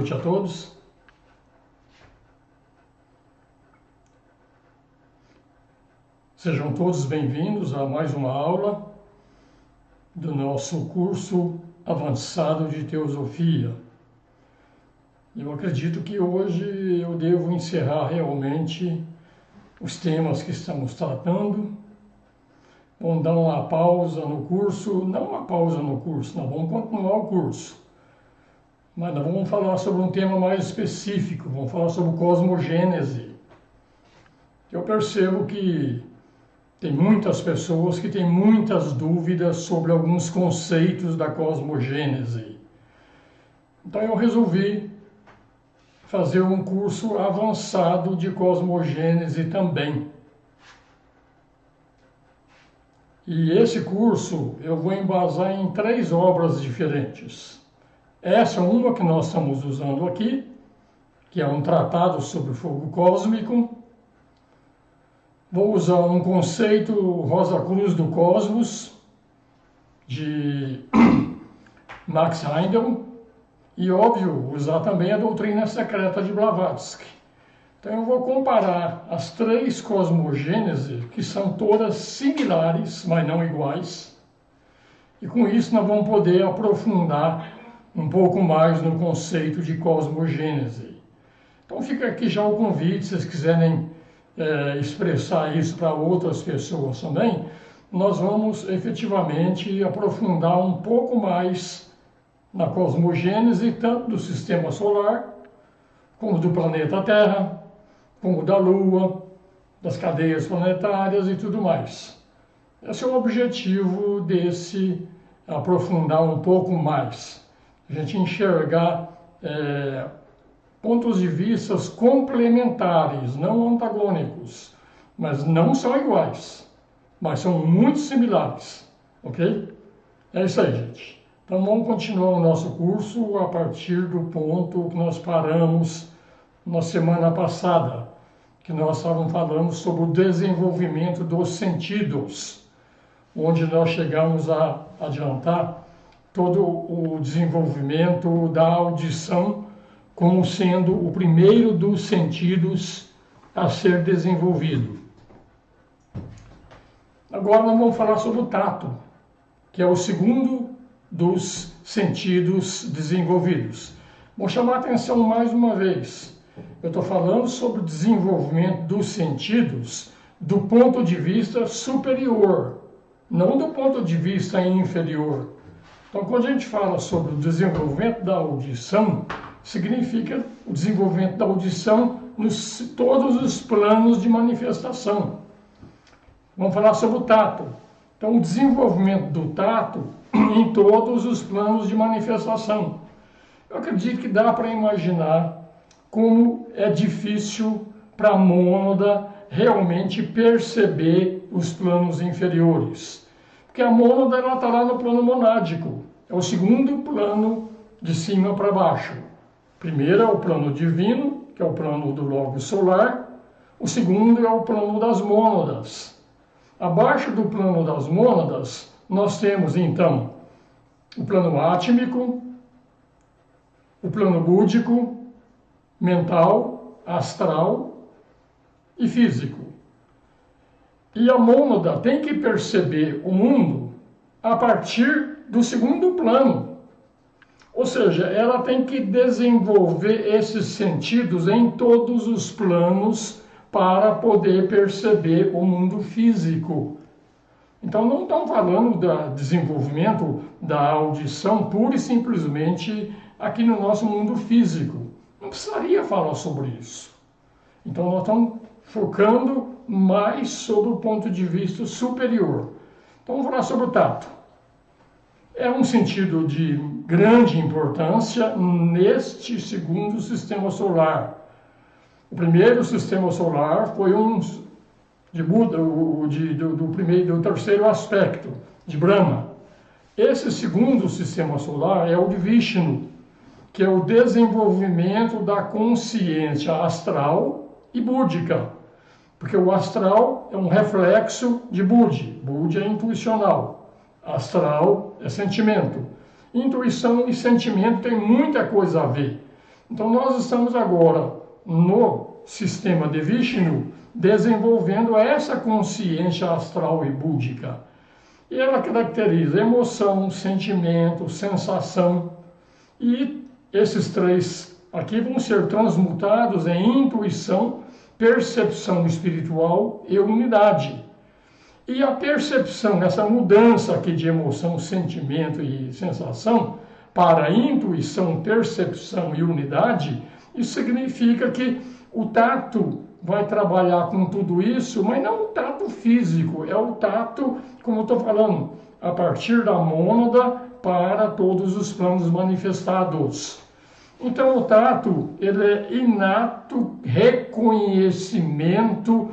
noite a todos. Sejam todos bem-vindos a mais uma aula do nosso curso avançado de Teosofia. Eu acredito que hoje eu devo encerrar realmente os temas que estamos tratando. Vamos dar uma pausa no curso, não uma pausa no curso, nós vamos continuar o curso. Mas nós vamos falar sobre um tema mais específico, vamos falar sobre cosmogênese. Eu percebo que tem muitas pessoas que têm muitas dúvidas sobre alguns conceitos da cosmogênese. Então eu resolvi fazer um curso avançado de cosmogênese também. E esse curso eu vou embasar em 3 obras diferentes. Essa é uma que nós estamos usando aqui, que é um tratado sobre fogo cósmico. Vou usar um conceito Rosa Cruz do Cosmos, de Max Heindel, e, óbvio, usar também a doutrina secreta de Blavatsky. Então eu vou comparar as 3 cosmogêneses, que são todas similares, mas não iguais, e com isso nós vamos poder aprofundar um pouco mais no conceito de cosmogênese. Então fica aqui já o convite, se vocês quiserem expressar isso para outras pessoas também, nós vamos efetivamente aprofundar um pouco mais na cosmogênese, tanto do sistema solar, como do planeta Terra, como da Lua, das cadeias planetárias e tudo mais. Esse é o objetivo desse aprofundar um pouco mais. A gente enxergar pontos de vista complementares, não antagônicos, mas não são iguais, mas são muito similares, ok? É isso aí, gente. Então vamos continuar o nosso curso a partir do ponto que nós paramos na semana passada, que nós estávamos falando sobre o desenvolvimento dos sentidos, onde nós chegamos a adiantar todo o desenvolvimento da audição como sendo o primeiro dos sentidos a ser desenvolvido. Agora nós vamos falar sobre o tato, que é o segundo dos sentidos desenvolvidos. Vou chamar a atenção mais uma vez. Eu estou falando sobre o desenvolvimento dos sentidos do ponto de vista superior, não do ponto de vista inferior. Então, quando a gente fala sobre o desenvolvimento da audição, significa o desenvolvimento da audição nos todos os planos de manifestação. Vamos falar sobre o tato. Então, o desenvolvimento do tato em todos os planos de manifestação. Eu acredito que dá para imaginar como é difícil para a mônada realmente perceber os planos inferiores. Porque a mônada está lá no plano monádico. É o segundo plano de cima para baixo. Primeiro é o plano divino, que é o plano do Logos solar. O segundo é o plano das mônadas. Abaixo do plano das mônadas, nós temos, então, o plano átmico, o plano búdico, mental, astral e físico. E a mônada tem que perceber o mundo a partir do segundo plano. Ou seja, ela tem que desenvolver esses sentidos em todos os planos para poder perceber o mundo físico. Então não estamos falando do desenvolvimento da audição pura e simplesmente aqui no nosso mundo físico. Não precisaria falar sobre isso. Então nós estamos focando mais sobre o ponto de vista superior. Então vamos falar sobre o tato. É um sentido de grande importância neste segundo sistema solar. O primeiro sistema solar foi de Buda, do terceiro aspecto, de Brahma. Esse segundo sistema solar é o de Vishnu, que é o desenvolvimento da consciência astral e búdica. Porque o astral é um reflexo de Budi. Budi é intuicional. Astral é sentimento. Intuição e sentimento tem muita coisa a ver. Então nós estamos agora no sistema de Vishnu desenvolvendo essa consciência astral e búdica. E ela caracteriza emoção, sentimento, sensação. E esses três aqui vão ser transmutados em intuição, percepção espiritual e unidade. E a percepção, essa mudança aqui de emoção, sentimento e sensação para intuição, percepção e unidade, isso significa que o tato vai trabalhar com tudo isso, mas não o tato físico, é o tato, como eu estou falando, a partir da mônada para todos os planos manifestados. Então o tato, ele é inato reconhecimento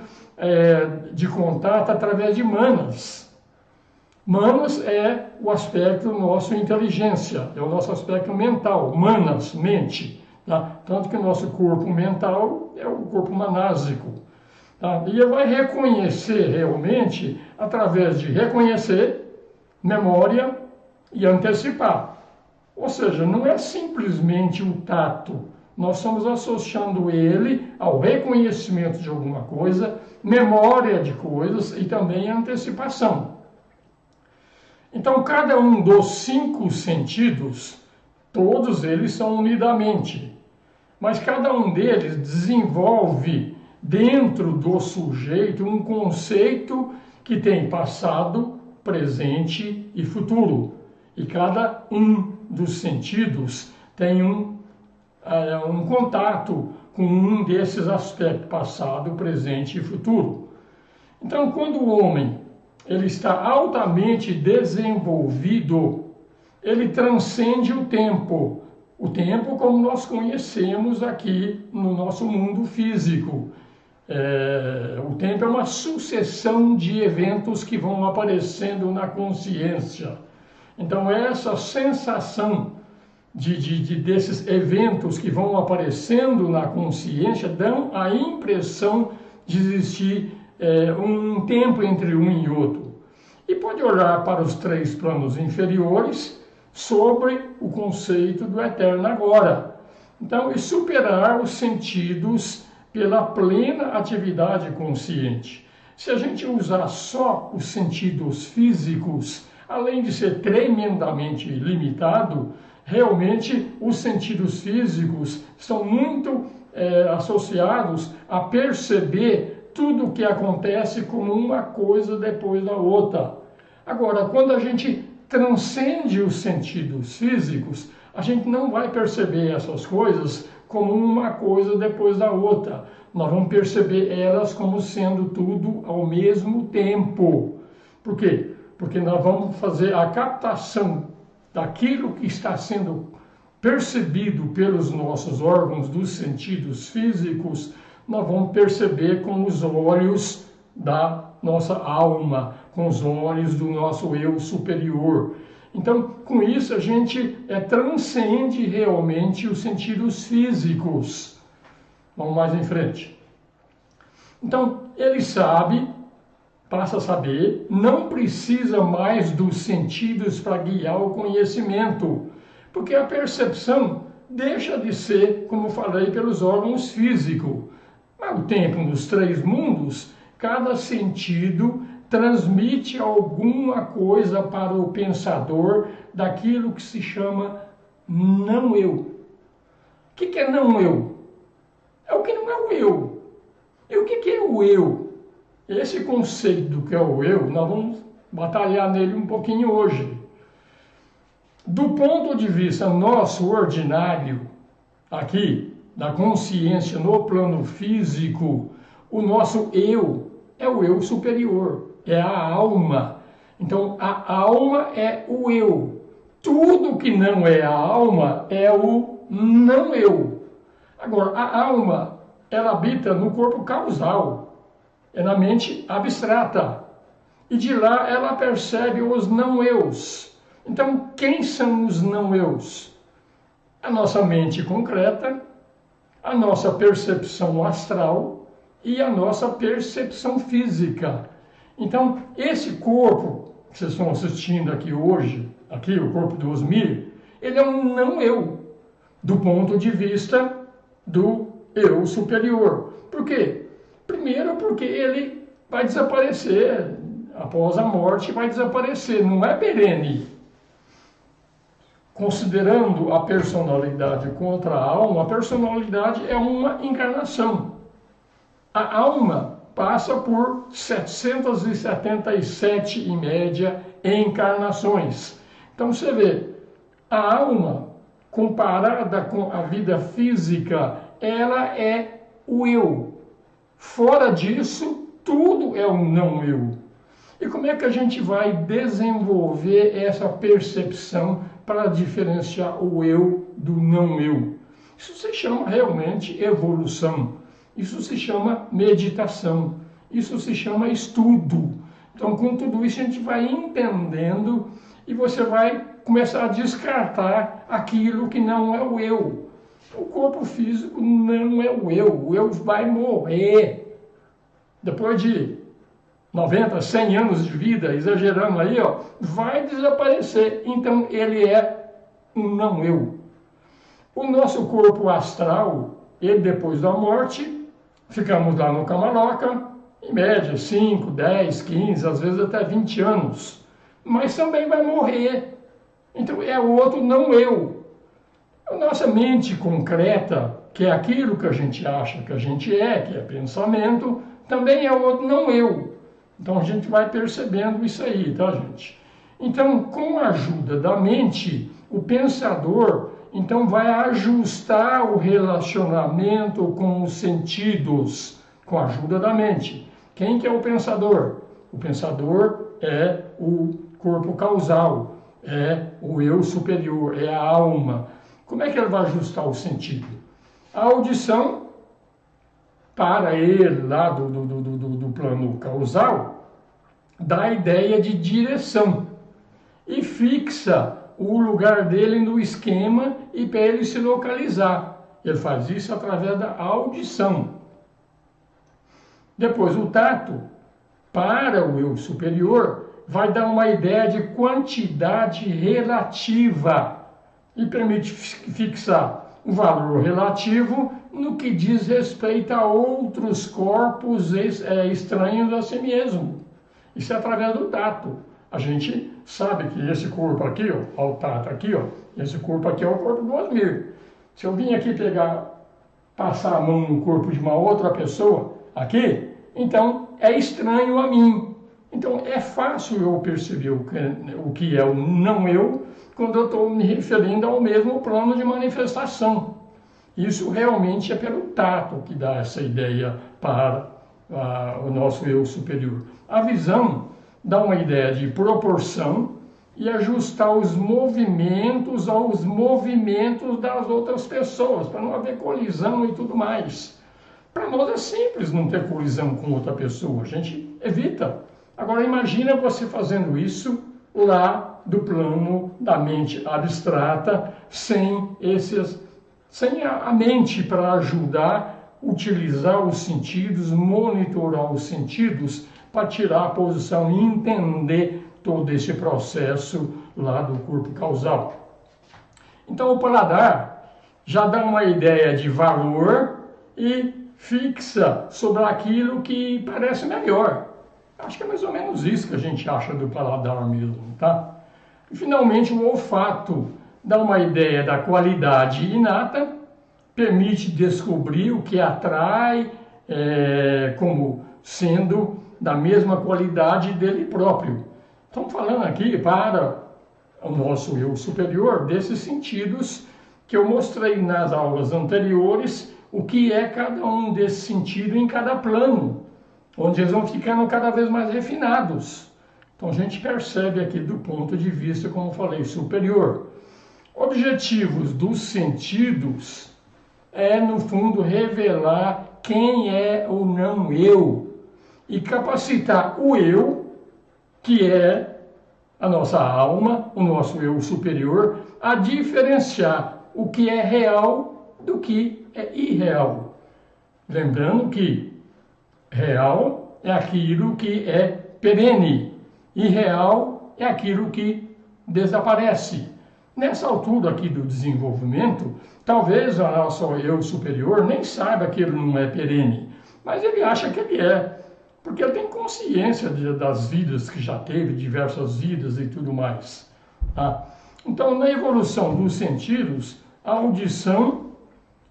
de contato através de manas. Manas é o aspecto nosso inteligência, é o nosso aspecto mental, manas, mente. Tá? Tanto que o nosso corpo mental é o corpo manásico. Tá? E ele vai reconhecer realmente através de reconhecer, memória e antecipar. Ou seja, não é simplesmente o tato. Nós estamos associando ele ao reconhecimento de alguma coisa, memória de coisas e também antecipação. Então, cada um dos 5 sentidos, todos eles são unidamente, mas cada um deles desenvolve dentro do sujeito um conceito que tem passado, presente e futuro. E cada um dos sentidos tem um contato com um desses aspectos, passado, presente e futuro. Então, quando o homem ele está altamente desenvolvido, ele transcende o tempo como nós conhecemos aqui no nosso mundo físico. O tempo é uma sucessão de eventos que vão aparecendo na consciência. Então essa sensação desses eventos que vão aparecendo na consciência dão a impressão de existir um tempo entre um e outro. E pode olhar para os 3 planos inferiores sobre o conceito do eterno agora. Então, e superar os sentidos pela plena atividade consciente. Se a gente usar só os sentidos físicos, além de ser tremendamente limitado, realmente os sentidos físicos estão muito associados a perceber tudo o que acontece como uma coisa depois da outra. Agora, quando a gente transcende os sentidos físicos, a gente não vai perceber essas coisas como uma coisa depois da outra. Nós vamos perceber elas como sendo tudo ao mesmo tempo. Por quê? Porque nós vamos fazer a captação daquilo que está sendo percebido pelos nossos órgãos dos sentidos físicos, nós vamos perceber com os olhos da nossa alma, com os olhos do nosso eu superior. Então, com isso, a gente transcende realmente os sentidos físicos. Vamos mais em frente. Então, ele sabe, passa a saber, não precisa mais dos sentidos para guiar o conhecimento, porque a percepção deixa de ser, como falei, pelos órgãos físicos. Ao tempo nos 3 mundos, cada sentido transmite alguma coisa para o pensador daquilo que se chama não eu. O que é não eu? É o que não é o eu. E o que é o eu? Esse conceito do que é o eu, nós vamos batalhar nele um pouquinho hoje. Do ponto de vista nosso ordinário, aqui, da consciência no plano físico, o nosso eu é o eu superior, é a alma. Então, a alma é o eu. Tudo que não é a alma é o não eu. Agora, a alma, ela habita no corpo causal, é na mente abstrata. E de lá ela percebe os não-eus. Então, quem são os não-eus? A nossa mente concreta, a nossa percepção astral e a nossa percepção física. Então, esse corpo que vocês estão assistindo aqui hoje, aqui o corpo do Osmir, ele é um não-eu. do ponto de vista do eu superior. Por quê? Primeiro porque ele vai desaparecer, após a morte vai desaparecer, não é perene. Considerando a personalidade contra a alma, a personalidade é uma encarnação. A alma passa por 777, em média, encarnações. Então você vê, a alma, comparada com a vida física, ela é o eu. Fora disso, tudo é um não eu. E como é que a gente vai desenvolver essa percepção para diferenciar o eu do não eu? Isso se chama realmente evolução. Isso se chama meditação. Isso se chama estudo. Então, com tudo isso, a gente vai entendendo e você vai começar a descartar aquilo que não é o eu. O corpo físico não é o eu. O eu vai morrer. Depois de 90, 100 anos de vida, exagerando aí, ó, vai desaparecer. Então, ele é um não eu. O nosso corpo astral, ele depois da morte, ficamos lá no Camaloca, em média 5, 10, 15, às vezes até 20 anos. Mas também vai morrer. Então, é outro não eu. A nossa mente concreta, que é aquilo que a gente acha que a gente é, que é pensamento, também é outro não eu. Então a gente vai percebendo isso aí, tá, gente? Então, com a ajuda da mente, o pensador então vai ajustar o relacionamento com os sentidos, com a ajuda da mente. Quem que é o pensador? O pensador é o corpo causal, é o eu superior, é a alma. Como é que ele vai ajustar o sentido? A audição, para ele lá do plano causal, dá a ideia de direção e fixa o lugar dele no esquema e para ele se localizar. Ele faz isso através da audição. Depois o tato, para o eu superior, vai dar uma ideia de quantidade relativa e permite fixar o valor relativo no que diz respeito a outros corpos estranhos a si mesmo. Isso é através do tato. A gente sabe que esse corpo aqui, ó, o tato aqui, ó, esse corpo aqui é o corpo do Osmir. Se eu vim aqui passar a mão no corpo de uma outra pessoa aqui, então é estranho a mim. Então é fácil eu perceber o que é o não eu quando eu estou me referindo ao mesmo plano de manifestação. Isso realmente é pelo tato que dá essa ideia para o nosso eu superior. A visão dá uma ideia de proporção e ajustar os movimentos aos movimentos das outras pessoas, para não haver colisão e tudo mais. Para nós é simples não ter colisão com outra pessoa, a gente evita. Agora imagina você fazendo isso lá do plano da mente abstrata, sem a mente para ajudar, utilizar os sentidos, monitorar os sentidos, para tirar a posição e entender todo esse processo lá do corpo causal. Então o paladar já dá uma ideia de valor e fixa sobre aquilo que parece melhor. Acho que é mais ou menos isso que a gente acha do paladar mesmo, tá? E finalmente o olfato dá uma ideia da qualidade inata, permite descobrir o que atrai como sendo da mesma qualidade dele próprio. Estamos falando aqui para o nosso eu superior desses sentidos que eu mostrei nas aulas anteriores, o que é cada um desses sentidos em cada plano, onde eles vão ficando cada vez mais refinados. Então a gente percebe aqui do ponto de vista, como eu falei, superior. Objetivos dos sentidos é, no fundo, revelar quem é ou não eu e capacitar o eu, que é a nossa alma, o nosso eu superior, a diferenciar o que é real do que é irreal. Lembrando que real é aquilo que é perene, irreal é aquilo que desaparece. nessa altura aqui do desenvolvimento, talvez o nosso eu superior nem saiba que ele não é perene, mas ele acha que ele é, porque ele tem consciência das vidas que já teve, diversas vidas e tudo mais. Tá? Então, na evolução dos sentidos, a audição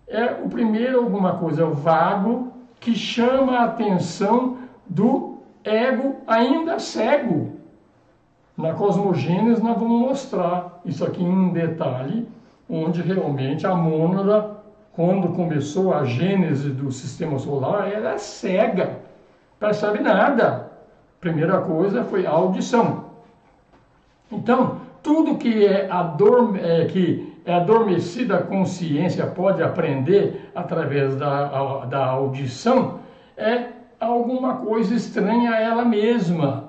é o primeiro alguma coisa vago que chama a atenção do ego ainda cego. Na cosmogênese nós vamos mostrar isso aqui em detalhe, onde realmente a mônada, quando começou a gênese do sistema solar, ela é cega, percebe nada. Primeira coisa foi a audição. Então, tudo que é adormecida a consciência pode aprender através da audição é alguma coisa estranha a ela mesma.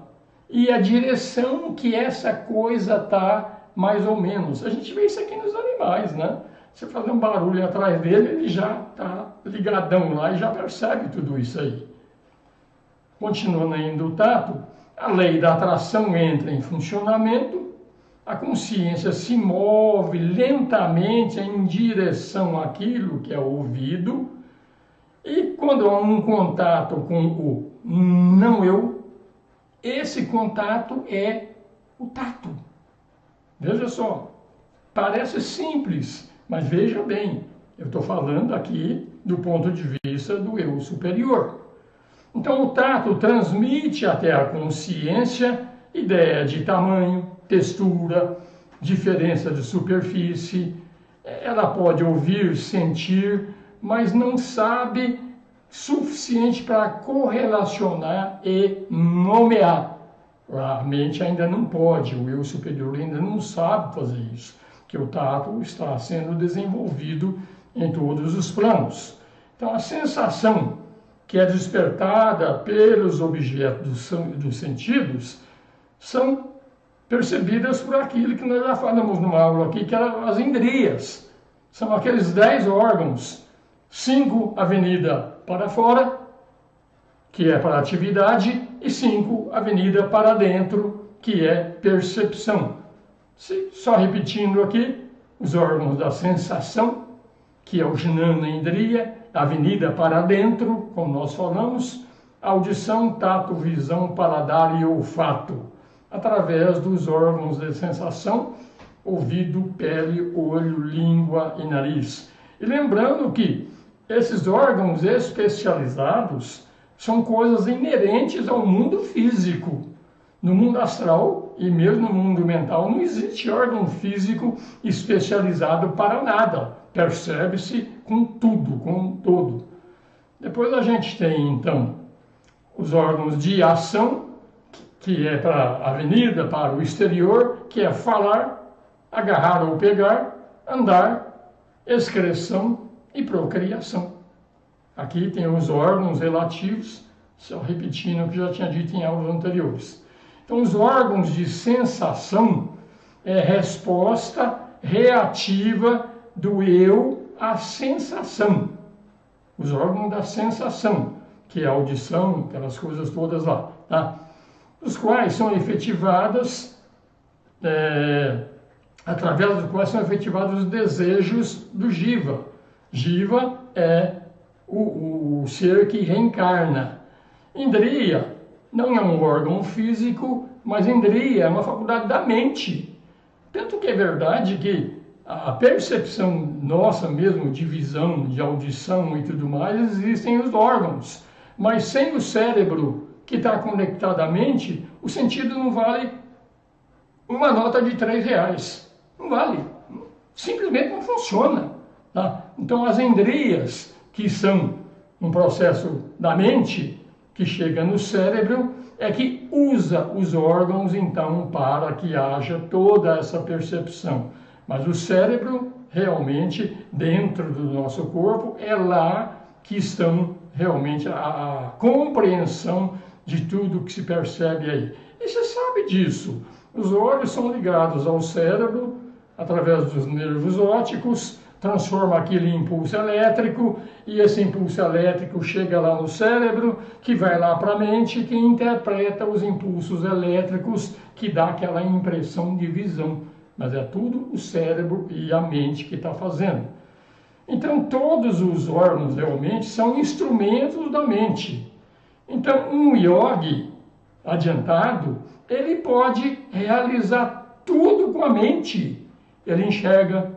E a direção que essa coisa está, mais ou menos. A gente vê isso aqui nos animais, né? Você fazer um barulho atrás dele, ele já está ligadão lá e já percebe tudo isso aí. Continuando ainda o tato, a lei da atração entra em funcionamento, a consciência se move lentamente em direção àquilo que é ouvido, e quando há um contato com o não eu, esse contato é o tato. Veja só, parece simples, mas veja bem, eu estou falando aqui do ponto de vista do eu superior. Então o tato transmite até a consciência ideia de tamanho, textura, diferença de superfície. Ela pode ouvir, sentir, mas não sabe suficiente para correlacionar e nomear. A mente ainda não pode, o eu superior ainda não sabe fazer isso, que o tato está sendo desenvolvido em todos os planos. Então a sensação que é despertada pelos objetos dos sentidos são percebidas por aquilo que nós já falamos numa aula aqui, que eram as indrias. São aqueles 10 órgãos, 5 avenida para fora, que é para atividade, e 5 avenida para dentro, que é percepção. Só repetindo aqui, os órgãos da sensação, que é o Jnana Indriya, avenida para dentro, como nós falamos, audição, tato, visão, paladar e olfato, através dos órgãos de sensação, ouvido, pele, olho, língua e nariz. E lembrando que esses órgãos especializados são coisas inerentes ao mundo físico. No mundo astral e mesmo no mundo mental não existe órgão físico especializado para nada. Percebe-se com tudo, com todo. Depois a gente tem, então, os órgãos de ação, que é para a avenida, para o exterior, que é falar, agarrar ou pegar, andar, excreção e procriação. Aqui tem os órgãos relativos, só repetindo o que já tinha dito em aulas anteriores. Então, os órgãos de sensação é resposta reativa do eu à sensação. Os órgãos da sensação, que é a audição, aquelas coisas todas lá, tá? Os quais são efetivadas, através dos quais são efetivados os desejos do Jiva. Jiva é o ser que reencarna. Indriya não é um órgão físico, mas Indriya é uma faculdade da mente. Tanto que é verdade que a percepção nossa mesmo, de visão, de audição e tudo mais, existem os órgãos. Mas sem o cérebro que está conectado à mente, o sentido não vale uma nota de R$3. Não vale. Simplesmente não funciona. Tá? Então as indrias, que são um processo da mente, que chega no cérebro, é que usa os órgãos, então, para que haja toda essa percepção. Mas o cérebro, realmente, dentro do nosso corpo, é lá que estão realmente a compreensão de tudo que se percebe aí. E você sabe disso. Os olhos são ligados ao cérebro, através dos nervos ópticos, transforma aquilo em impulso elétrico, e esse impulso elétrico chega lá no cérebro, que vai lá para a mente, que interpreta os impulsos elétricos, que dá aquela impressão de visão. mas é tudo o cérebro e a mente que está fazendo. Então, todos os órgãos realmente são instrumentos da mente. Então, um yogi adiantado, ele pode realizar tudo com a mente. Ele enxerga,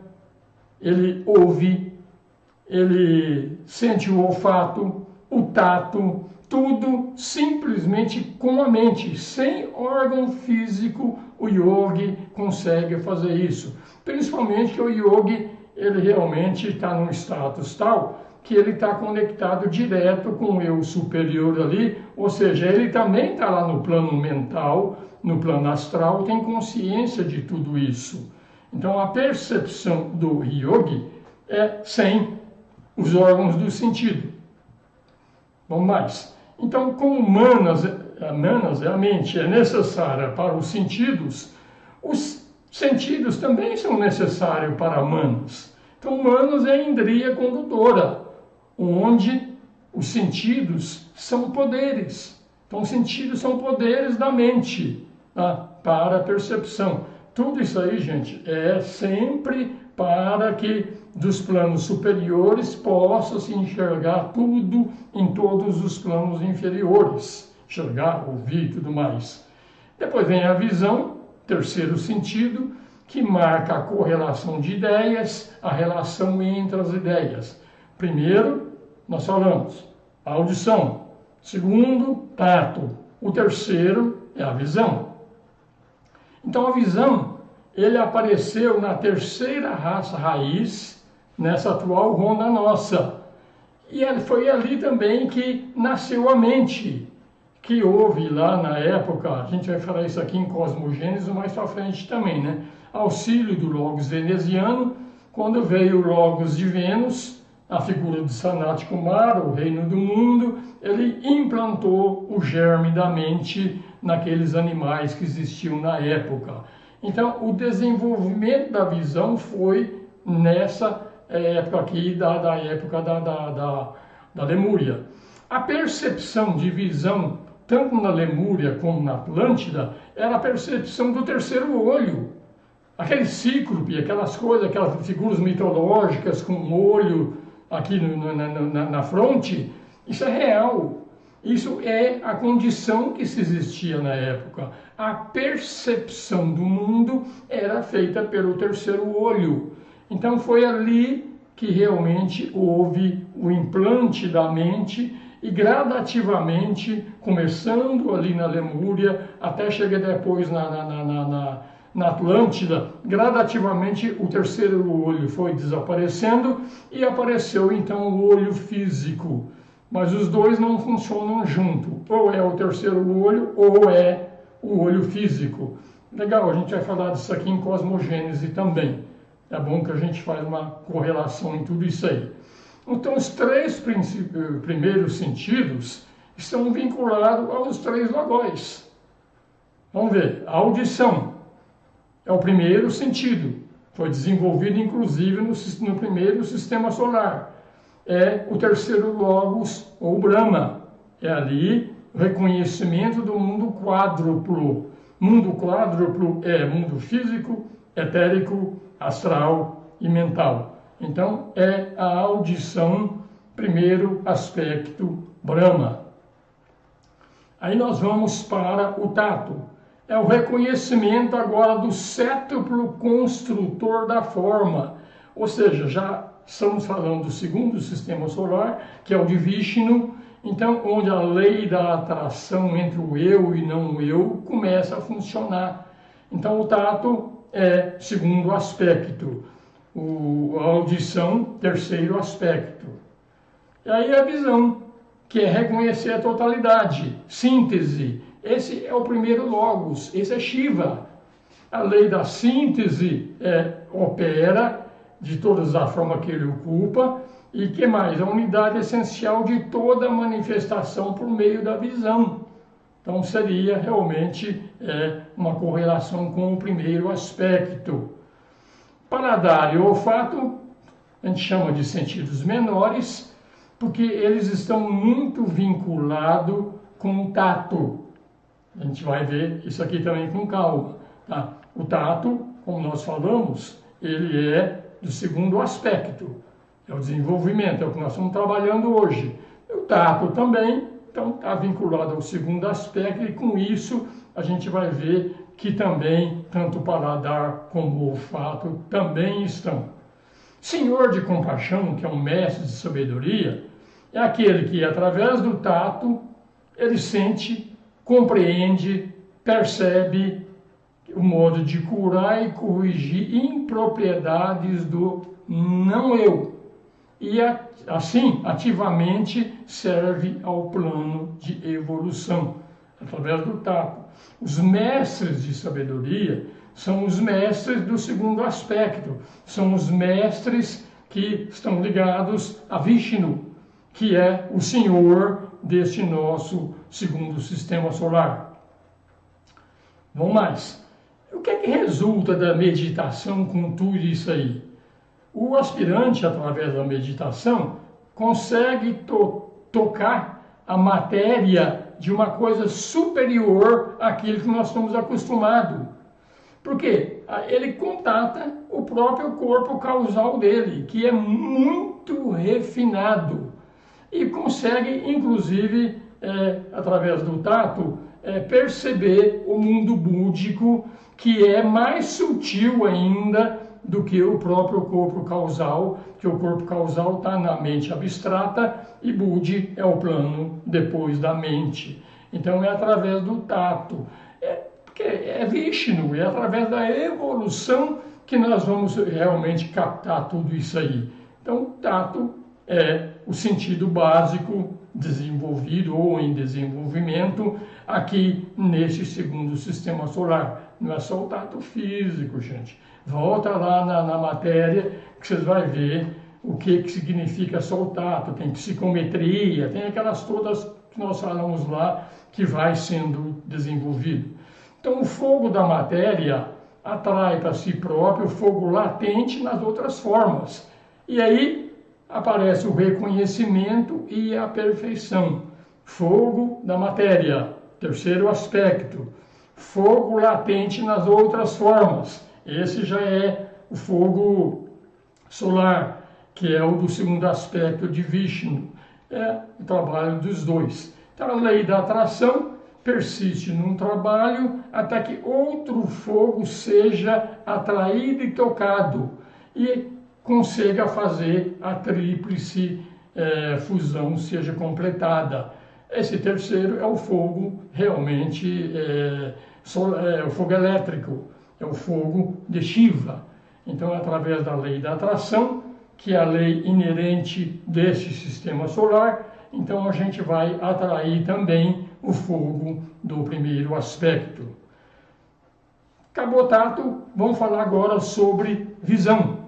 ele ouve, ele sente o olfato, o tato, tudo simplesmente com a mente. Sem órgão físico, o yogi consegue fazer isso. Principalmente que o yogi, ele realmente está num status tal que ele está conectado direto com o eu superior ali, ou seja, ele também está lá no plano mental, no plano astral, tem consciência de tudo isso. Então a percepção do yogi é sem os órgãos do sentido. Vamos mais. Então, como manas é a mente, é necessária para os sentidos também são necessários para manas. Então, manas é a indriya condutora, onde os sentidos são poderes. Então, os sentidos são poderes da mente, tá? Para a percepção. Tudo isso aí, gente, é sempre para que dos planos superiores possa se enxergar tudo em todos os planos inferiores. Enxergar, ouvir e tudo mais. Depois vem a visão, terceiro sentido, que marca a correlação de ideias, a relação entre as ideias. Primeiro, nós falamos, a audição. Segundo, tato. O terceiro é a visão. Então, a visão, ele apareceu na terceira raça raiz, nessa atual ronda nossa. E foi ali também que nasceu a mente, que houve lá na época, a gente vai falar isso aqui em Cosmogênese mais para frente também, né? Auxílio do Logos veneziano, quando veio o Logos de Vênus, a figura de Sanat Kumara, o reino do mundo, ele implantou o germe da mente naqueles animais que existiam na época. Então, o desenvolvimento da visão foi nessa época aqui, da época da Lemúria. A percepção de visão, tanto na Lemúria como na Atlântida, era a percepção do terceiro olho. Aquele cíclope, aquelas coisas, aquelas figuras mitológicas com um olho aqui na fronte, isso é real. Isso é a condição que se existia na época. A percepção do mundo era feita pelo terceiro olho. Então foi ali que realmente houve o implante da mente e gradativamente, começando ali na Lemúria, até chegar depois na Atlântida, gradativamente o terceiro olho foi desaparecendo e apareceu então o olho físico. Mas os dois não funcionam junto. Ou é o terceiro olho ou é o olho físico. Legal, a gente vai falar disso aqui em Cosmogênese também. É bom que a gente faz uma correlação em tudo isso aí. Então, os três primeiros sentidos estão vinculados aos três logóis. Vamos ver, a audição é o primeiro sentido. Foi desenvolvido, inclusive, no primeiro sistema solar. É o terceiro logos, ou Brahma. É ali o reconhecimento do mundo quádruplo. Mundo quádruplo é mundo físico, etérico, astral e mental. Então, é a audição, primeiro aspecto, Brahma. Aí nós vamos para o tato. É o reconhecimento agora do sétuplo construtor da forma. Ou seja, já estamos falando do segundo sistema solar, que é o de Vishnu, então onde a lei da atração entre o eu e não o eu começa a funcionar. Então o tato é segundo aspecto, a audição, terceiro aspecto. E aí a visão, que é reconhecer a totalidade, síntese. Esse é o primeiro logos, esse é Shiva. A lei da síntese opera de todas as formas que ele ocupa, e que mais? A unidade essencial de toda manifestação por meio da visão. Então seria realmente uma correlação com o primeiro aspecto. Paladar e olfato, a gente chama de sentidos menores, porque eles estão muito vinculados com o tato. A gente vai ver isso aqui também com calma. Tá? O tato como nós falamos, ele é do segundo aspecto, é o desenvolvimento, é o que nós estamos trabalhando hoje. O tato também, então está vinculado ao segundo aspecto, e com isso a gente vai ver que também, tanto o paladar como o olfato também estão. Senhor de compaixão, que é um mestre de sabedoria, é aquele que, através do tato, ele sente, compreende, percebe o modo de curar e corrigir impropriedades do não eu. E assim, ativamente, serve ao plano de evolução, através do tato. Os mestres de sabedoria são os mestres do segundo aspecto, são os mestres que estão ligados a Vishnu, que é o Senhor deste nosso segundo sistema solar. Vamos mais. O que é que resulta da meditação com tudo isso aí? O aspirante, através da meditação, consegue tocar a matéria de uma coisa superior àquilo que nós estamos acostumados. Porque ele contata o próprio corpo causal dele, que é muito refinado. E consegue, inclusive, através do tato, perceber o mundo búdico, que é mais sutil ainda do que o próprio corpo causal, que o corpo causal está na mente abstrata e Budi é o plano depois da mente. Então é através do tato, porque é Vishnu, é através da evolução que nós vamos realmente captar tudo isso aí. Então o tato é o sentido básico desenvolvido ou em desenvolvimento aqui neste segundo sistema solar. Não é só o tato físico, gente. Volta lá na matéria que vocês vão ver o que significa só o tato. Tem psicometria, tem aquelas todas que nós falamos lá que vai sendo desenvolvido. Então o fogo da matéria atrai para si próprio o fogo latente nas outras formas. E aí aparece o reconhecimento e a perfeição. Fogo da matéria, terceiro aspecto. Fogo latente nas outras formas. Esse já é o fogo solar, que é o do segundo aspecto de Vishnu. É o trabalho dos dois. Então a lei da atração persiste num trabalho até que outro fogo seja atraído e tocado e consiga fazer a tríplice fusão seja completada. Esse terceiro é o fogo realmente, o fogo elétrico, é o fogo de Shiva. Então, através da lei da atração, que é a lei inerente deste sistema solar, então a gente vai atrair também o fogo do primeiro aspecto. Acabou tato, vamos falar agora sobre visão.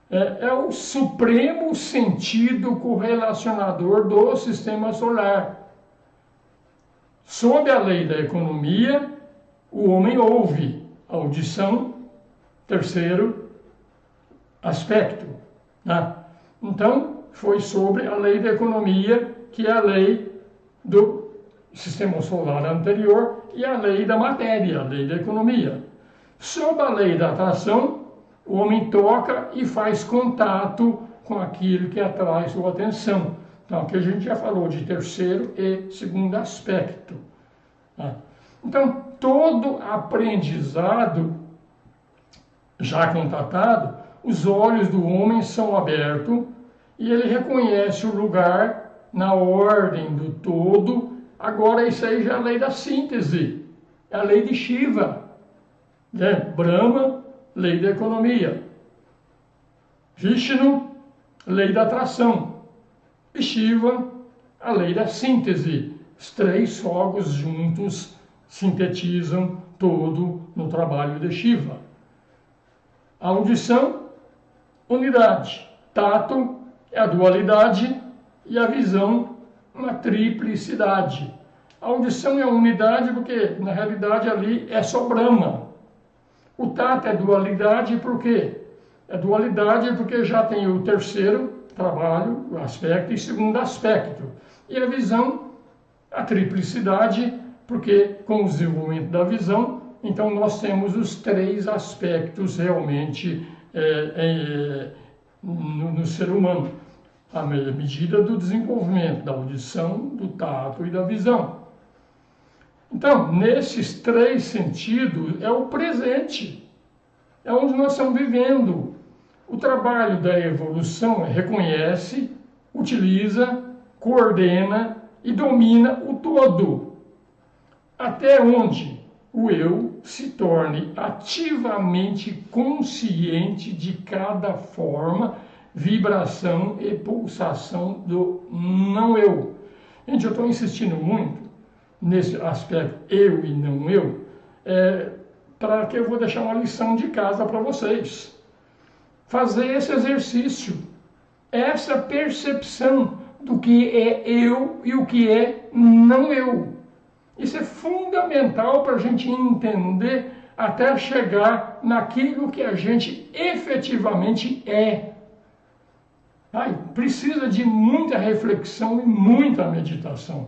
É o supremo sentido correlacionador do sistema solar. Sob a lei da economia, o homem ouve, audição, terceiro aspecto. Né? Então, foi sobre a lei da economia, que é a lei do sistema solar anterior, e a lei da matéria, a lei da economia. Sob a lei da atração, o homem toca e faz contato com aquilo que atrai sua atenção. Então, aqui a gente já falou de terceiro e segundo aspecto. Né? Então, todo aprendizado já contatado, os olhos do homem são abertos e ele reconhece o lugar na ordem do todo. Agora, isso aí já é a lei da síntese, é a lei de Shiva. Brahma, lei da economia. Vishnu, lei da atração. E Shiva, a lei da síntese. Os três fogos juntos sintetizam todo no trabalho de Shiva. A audição, unidade. Tato é a dualidade e a visão, uma triplicidade. A audição é a unidade porque, na realidade, ali é só Brahma. O tato é dualidade por quê? É dualidade porque já tem o terceiro trabalho, o aspecto, e segundo aspecto. E a visão, a triplicidade, porque com o desenvolvimento da visão, Então nós temos os três aspectos realmente no ser humano. À medida do desenvolvimento da audição, do tato e da visão. Então, nesses três sentidos, é o presente. É onde nós estamos vivendo. O trabalho da evolução reconhece, utiliza, coordena e domina o todo. Até onde o eu se torne ativamente consciente de cada forma, vibração e pulsação do não eu. Gente, eu estou insistindo muito nesse aspecto eu e não eu, para que eu vou deixar uma lição de casa para vocês. Fazer esse exercício, essa percepção do que é eu e o que é não eu. Isso é fundamental para a gente entender até chegar naquilo que a gente efetivamente é. Precisa de muita reflexão e muita meditação.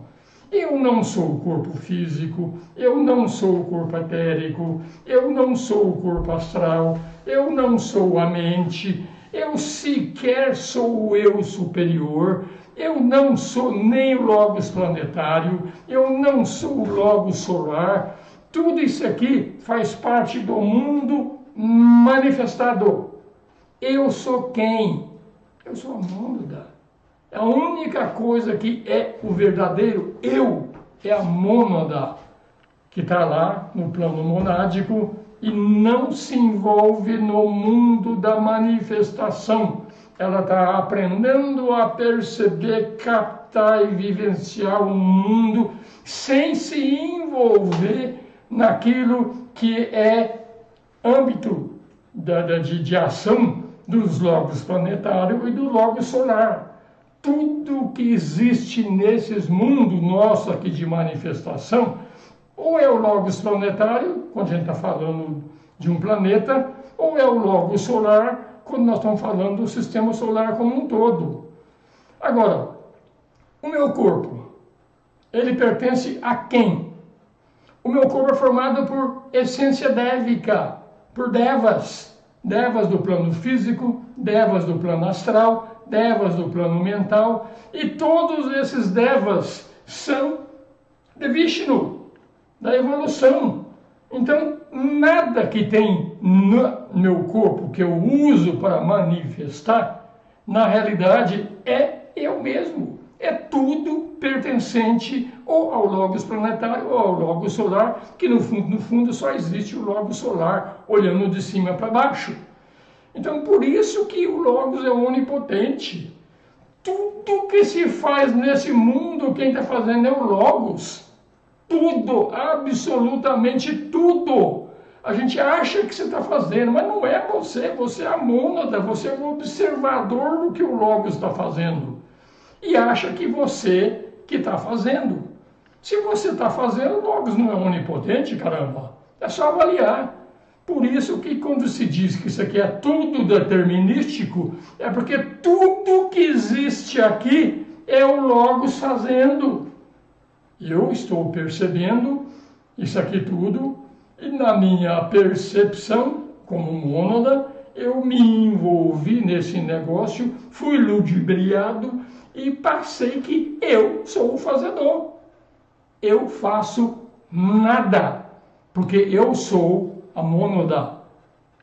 Eu não sou o corpo físico, eu não sou o corpo etérico, eu não sou o corpo astral, eu não sou a mente, eu sequer sou o eu superior, eu não sou nem o logos planetário, eu não sou o logos solar. Tudo isso aqui faz parte do mundo manifestado. Eu sou quem? Eu sou a mônada. A única coisa que é o verdadeiro eu é a mônada, que está lá no plano monádico e não se envolve no mundo da manifestação. Ela está aprendendo a perceber, captar e vivenciar o mundo sem se envolver naquilo que é âmbito de ação dos logos planetários e do logo solar. Tudo que existe nesses mundos nossos aqui de manifestação, ou é o logos planetário, quando a gente está falando de um planeta, ou é o logos solar, quando nós estamos falando do sistema solar como um todo. Agora, o meu corpo, ele pertence a quem? O meu corpo é formado por essência dévica, por devas. Devas do plano físico, devas do plano astral, devas do plano mental, e todos esses devas são de Vishnu, da evolução. Então, nada que tem no meu corpo que eu uso para manifestar, na realidade é eu mesmo. É tudo pertencente ou ao logos planetário ou ao logos solar, que no fundo só existe o logos solar olhando de cima para baixo. Então, por isso que o logos é onipotente. Tudo que se faz nesse mundo, quem está fazendo é o logos. Tudo, absolutamente tudo. A gente acha que você está fazendo, mas não é você. Você é a mônada, você é o observador do que o logos está fazendo. E acha que você que está fazendo. Se você está fazendo, o logos não é onipotente, caramba. É só avaliar. Por isso que quando se diz que isso aqui é tudo determinístico, é porque tudo que existe aqui é o logos fazendo. Eu estou percebendo isso aqui tudo, e na minha percepção, como mônada, eu me envolvi nesse negócio, fui ludibriado e passei que eu sou o fazedor. Eu faço nada, porque eu sou a mônada.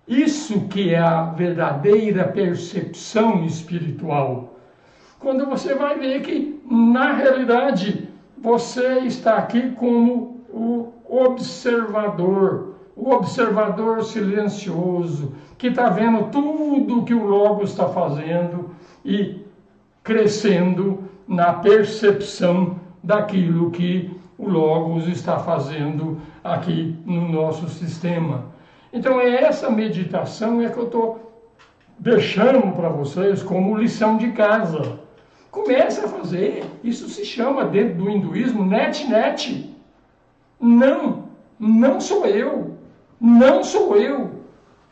Isso que é a verdadeira percepção espiritual. Quando você vai ver que, na realidade, você está aqui como o observador silencioso, que está vendo tudo que o Logos está fazendo e crescendo na percepção daquilo que o Logos está fazendo aqui no nosso sistema. Então é essa meditação que eu estou deixando para vocês como lição de casa. Comece a fazer. Isso se chama, dentro do hinduísmo, net. Não sou eu. Não sou eu.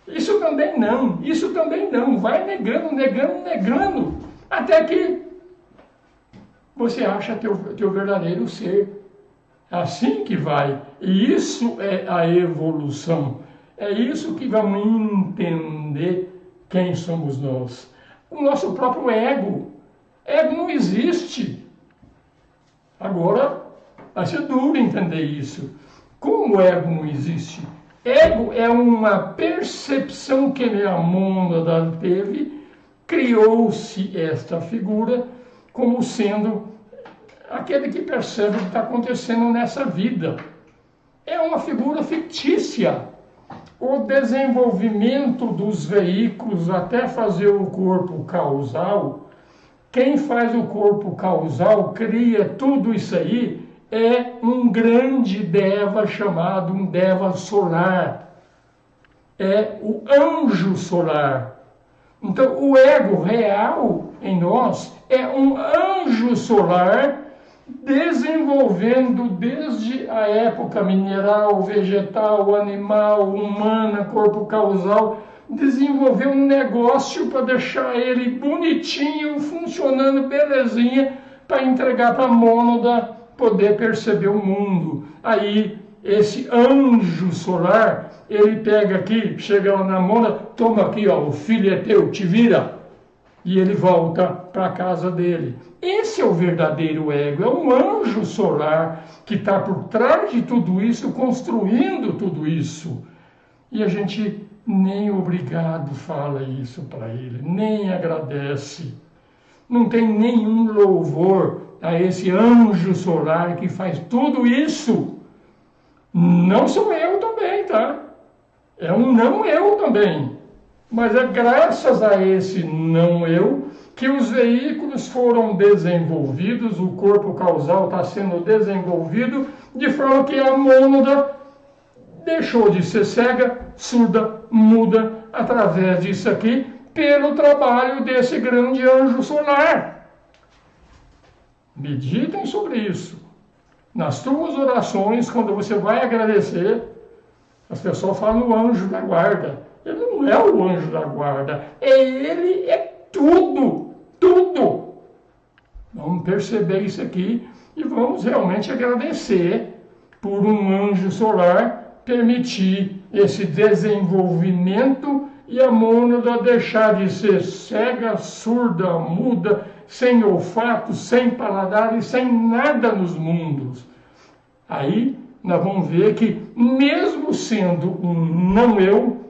Isso também não. Isso também não. Vai negando. Até que você acha teu verdadeiro ser. Assim que vai. E isso é a evolução. É isso que vamos entender quem somos nós. O nosso próprio ego. Ego não existe. Agora, vai ser duro entender isso. Como o ego não existe? Ego é uma percepção que a mônada teve, criou-se esta figura como sendo aquele que percebe o que está acontecendo nessa vida. É uma figura fictícia. O desenvolvimento dos veículos até fazer o corpo causal, quem faz o corpo causal, cria tudo isso aí, é um grande Deva chamado um Deva solar. É o anjo solar. Então, o ego real em nós é um anjo solar desenvolvendo desde a época mineral, vegetal, animal, humana, corpo causal, desenvolver um negócio para deixar ele bonitinho, funcionando, belezinha, para entregar para a mônada poder perceber o mundo. Aí, esse anjo solar, ele pega aqui, chega lá na mônada, toma aqui, ó, o filho é teu, te vira. E ele volta para a casa dele. Esse é o verdadeiro ego, é um anjo solar que está por trás de tudo isso, construindo tudo isso. E a gente nem obrigado fala isso para ele, nem agradece. Não tem nenhum louvor a esse anjo solar que faz tudo isso. Não sou eu também, tá? É um não eu também. Mas é graças a esse não eu que os veículos foram desenvolvidos, o corpo causal está sendo desenvolvido, de forma que a mônada deixou de ser cega, surda, muda, através disso aqui, pelo trabalho desse grande anjo solar. Meditem sobre isso. Nas tuas orações, quando você vai agradecer, as pessoas falam no anjo da guarda. Ele não é o anjo da guarda, ele é tudo, tudo. Vamos perceber isso aqui e vamos realmente agradecer por um anjo solar permitir esse desenvolvimento e a mônada deixar de ser cega, surda, muda, sem olfato, sem paladar e sem nada nos mundos. Aí nós vamos ver que, mesmo sendo um não eu,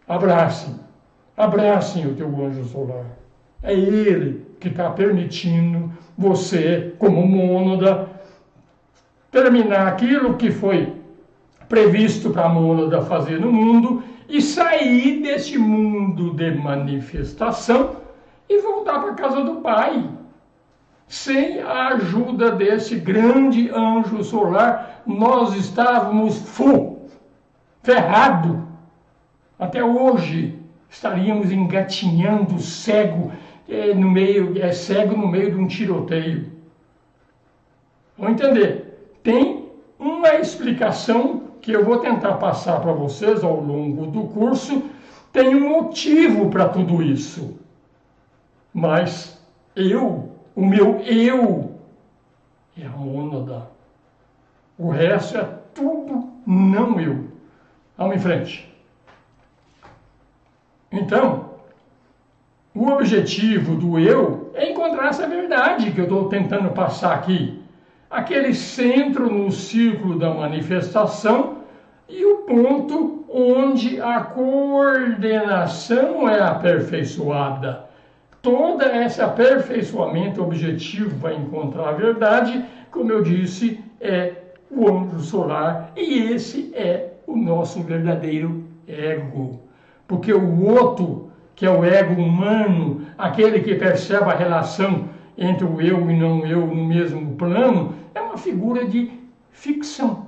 abracem o teu anjo solar. É ele que está permitindo você, como mônada, terminar aquilo que foi previsto para a mônada fazer no mundo e sair desse mundo de manifestação e voltar para a casa do Pai. Sem a ajuda desse grande anjo solar, nós estávamos ferrados. Até hoje estaríamos engatinhando cego no meio de um tiroteio. Vão entender? Tem uma explicação que eu vou tentar passar para vocês ao longo do curso. Tem um motivo para tudo isso. Mas o meu eu é a mônada. O resto é tudo não eu. Vamos em frente. Então, o objetivo do eu é encontrar essa verdade que eu estou tentando passar aqui. Aquele centro no círculo da manifestação e o ponto onde a coordenação é aperfeiçoada. Todo esse aperfeiçoamento objetivo vai encontrar a verdade, como eu disse, é o anjo solar, e esse é o nosso verdadeiro ego. Porque o outro, que é o ego humano, aquele que percebe a relação entre o eu e não eu no mesmo plano, é uma figura de ficção.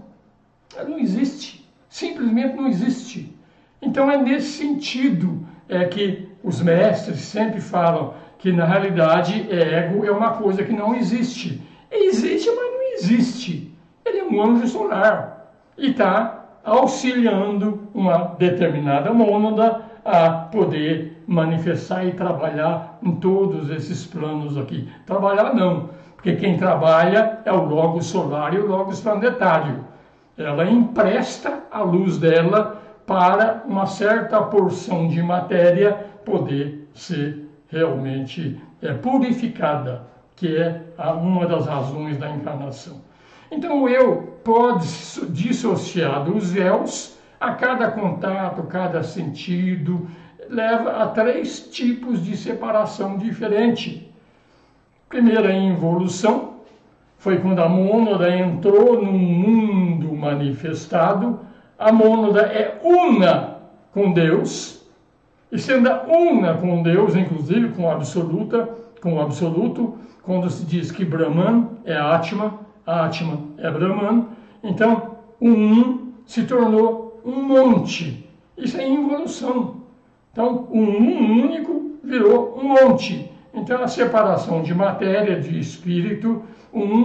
Ela não existe, simplesmente não existe. Então é nesse sentido que os mestres sempre falam que na realidade ego é uma coisa que não existe. Existe, mas não existe. Ele é um anjo solar e está auxiliando uma determinada mônada a poder manifestar e trabalhar em todos esses planos aqui. Trabalhar não, porque quem trabalha é o Logos solar e o Logos planetário. Ela empresta a luz dela para uma certa porção de matéria poder ser realmente purificada, que é uma das razões da encarnação. Então o eu pode se dissociar dos véus a cada contato, cada sentido, leva a 3 tipos de separação diferente. Primeira involução, foi quando a mônada entrou no mundo manifestado. A mônada é una com Deus, e sendo una com Deus, inclusive com o absoluto, quando se diz que Brahman é Atma é Brahman, então o se tornou um monte. Isso é involução. Então, um único virou um monte. Então, a separação de matéria, de espírito,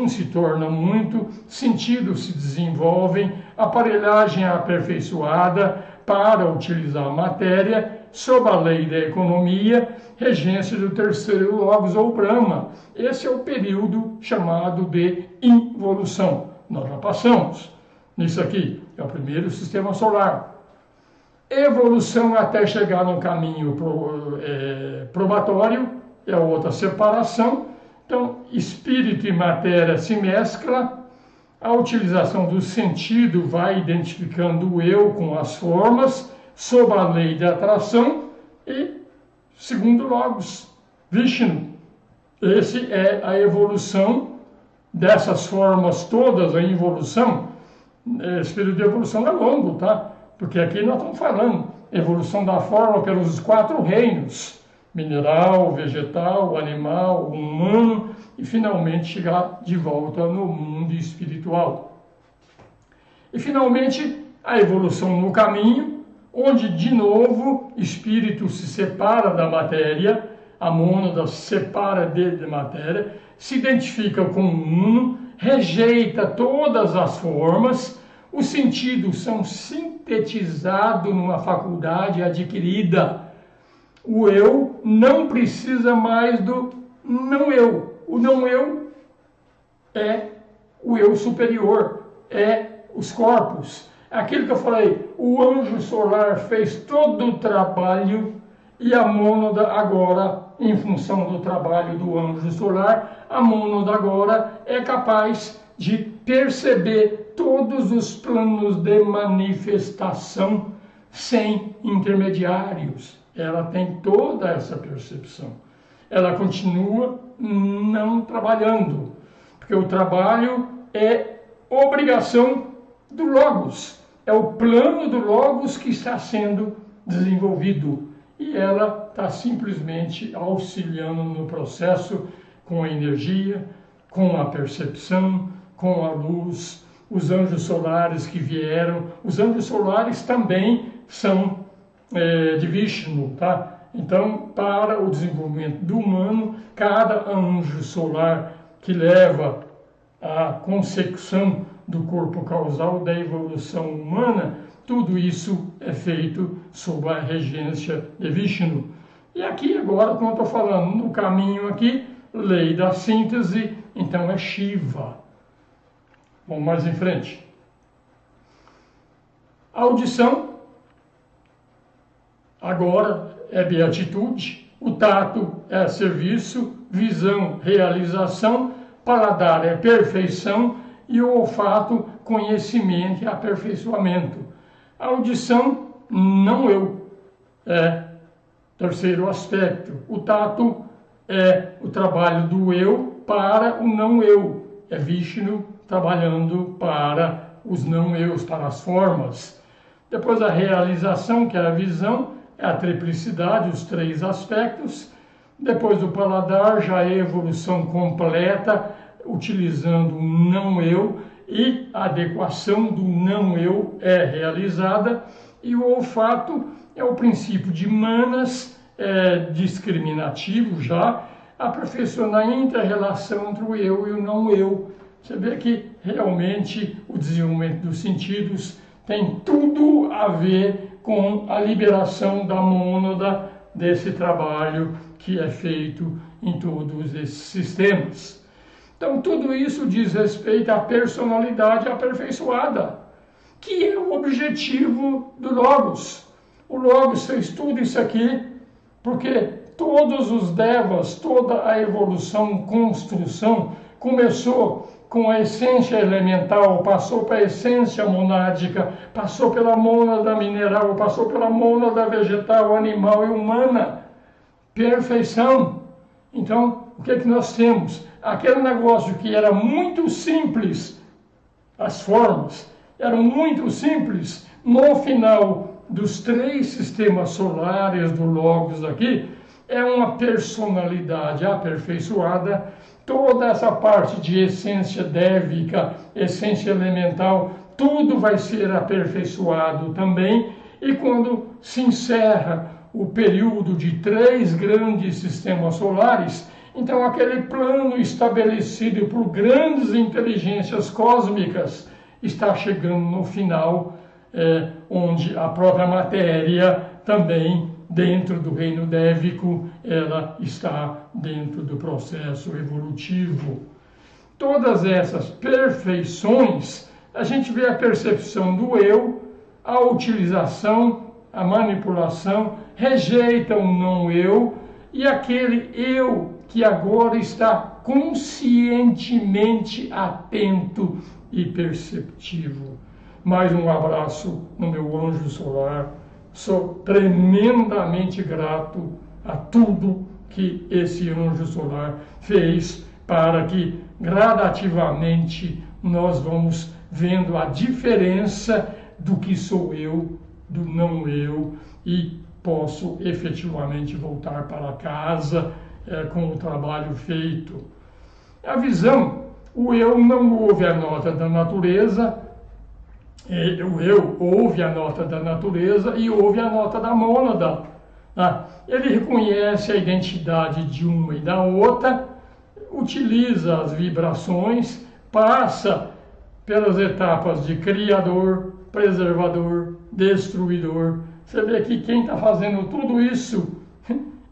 se torna muito, sentidos se desenvolvem, aparelhagem é aperfeiçoada para utilizar a matéria, sob a lei da economia, regência do terceiro Logos ou Brahma. Esse é o período chamado de involução. Nós já passamos nisso aqui, é o primeiro sistema solar. Evolução até chegar no caminho probatório, é outra separação. Então, espírito e matéria se mesclam, a utilização do sentido vai identificando o eu com as formas, sob a lei da atração, e segundo Logos, Vishnu. Esse é a evolução dessas formas todas, a involução. Esse período de evolução é longo, tá? Porque aqui nós estamos falando evolução da forma pelos 4 reinos: mineral, vegetal, animal, humano, e finalmente chegar de volta no mundo espiritual. E finalmente a evolução no caminho, onde de novo espírito se separa da matéria, a mônada se separa da matéria, se identifica com o uno, rejeita todas as formas, os sentidos são sintetizados numa faculdade adquirida. O eu não precisa mais do não eu. O não eu é o eu superior, é os corpos. Aquilo que eu falei, o anjo solar fez todo o trabalho e a mônada agora, em função do trabalho do anjo solar, a mônada agora é capaz de perceber todos os planos de manifestação sem intermediários. Ela tem toda essa percepção. Ela continua não trabalhando, porque o trabalho é obrigação do Logos. É o plano do Logos que está sendo desenvolvido. E ela está simplesmente auxiliando no processo com a energia, com a percepção, com a luz. Os anjos solares que vieram, os anjos solares também são de Vishnu, tá? Então, para o desenvolvimento do humano, cada anjo solar que leva a consecução do corpo causal da evolução humana, tudo isso é feito sob a regência de Vishnu. E aqui agora, como eu estou falando, no caminho aqui, lei da síntese, então é Shiva. Vamos mais em frente. Audição, agora é beatitude, o tato é serviço, visão, realização, paladar é perfeição e o olfato, conhecimento e aperfeiçoamento. A audição, não eu, é terceiro aspecto. O tato é o trabalho do eu para o não eu. É Vishnu trabalhando para os não eus, para as formas. Depois a realização, que é a visão, é a triplicidade, os 3 aspectos. Depois do paladar, já é a evolução completa, utilizando o não eu, e a adequação do não eu é realizada. E o olfato é o princípio de Manas, discriminativo já, aperfeiçoar a inter-relação entre o eu e o não eu. Você vê que realmente o desenvolvimento dos sentidos tem tudo a ver com a liberação da mônada desse trabalho que é feito em todos esses sistemas. Então, tudo isso diz respeito à personalidade aperfeiçoada, que é o objetivo do Logos. O Logos fez tudo isso aqui porque todos os devas, toda a evolução, construção, começou com a essência elemental, passou para a essência monádica, passou pela mônada mineral, passou pela mônada vegetal, animal e humana. Perfeição. Então, o que é que nós temos? Aquele negócio que era muito simples, as formas eram muito simples, no final dos 3 sistemas solares do Logos aqui, é uma personalidade aperfeiçoada. Toda essa parte de essência dévica, essência elemental, tudo vai ser aperfeiçoado também. E quando se encerra o período de 3 grandes sistemas solares, então aquele plano estabelecido por grandes inteligências cósmicas está chegando no final, onde a própria matéria também, dentro do reino dévico, ela está dentro do processo evolutivo. Todas essas perfeições, a gente vê a percepção do eu, a utilização, a manipulação, rejeita o não eu, e aquele eu que agora está conscientemente atento e perceptivo. Mais um abraço no meu anjo solar. Sou tremendamente grato a tudo que esse anjo solar fez para que gradativamente nós vamos vendo a diferença do que sou eu, do não eu, e posso efetivamente voltar para casa com o trabalho feito. A visão, o eu não ouve a nota da natureza, o eu ouve a nota da natureza e ouve a nota da mônada. Ele reconhece a identidade de uma e da outra, utiliza as vibrações, passa pelas etapas de criador, preservador, destruidor. Você vê que quem está fazendo tudo isso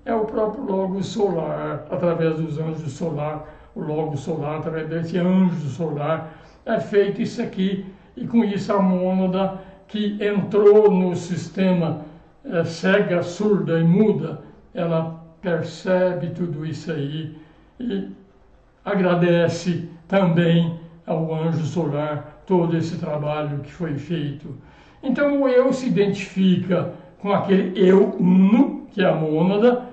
é o próprio Logos solar, através dos anjos solar. O Logos solar, através desse anjo solar, é feito isso aqui. E com isso a mônada que entrou no sistema cega, surda e muda, ela percebe tudo isso aí e agradece também ao anjo solar todo esse trabalho que foi feito. Então o eu se identifica com aquele eu uno, que é a mônada,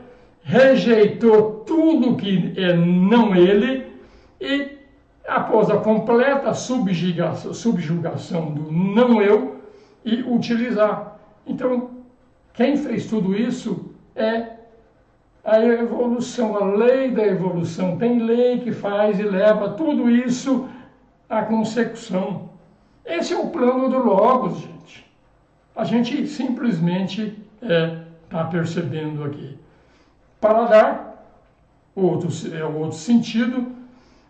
rejeitou tudo que é não ele e após a completa subjugação do não eu e utilizar. Então, quem fez tudo isso é a evolução, a lei da evolução. Tem lei que faz e leva tudo isso à consecução. Esse é o plano do Logos, gente. A gente simplesmente está percebendo aqui. Paladar, outro sentido.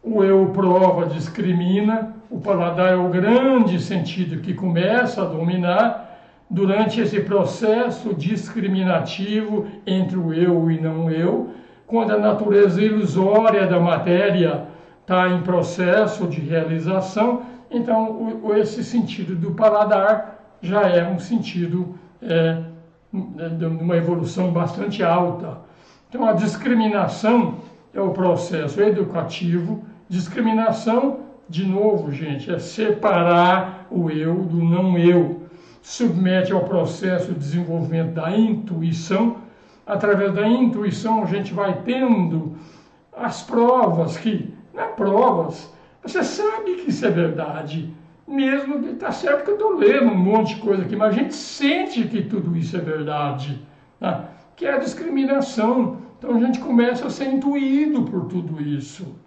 O eu prova, discrimina, o paladar é o grande sentido que começa a dominar durante esse processo discriminativo entre o eu e não eu, quando a natureza ilusória da matéria está em processo de realização. Então, esse sentido do paladar já é um sentido de uma evolução bastante alta. Então, a discriminação é o processo educativo. Discriminação, de novo, gente, é separar o eu do não eu. Submete ao processo de desenvolvimento da intuição. Através da intuição, a gente vai tendo as provas que, provas, você sabe que isso é verdade. Mesmo que está certo que eu estou lendo um monte de coisa aqui, mas a gente sente que tudo isso é verdade, que é a discriminação. Então a gente começa a ser intuído por tudo isso.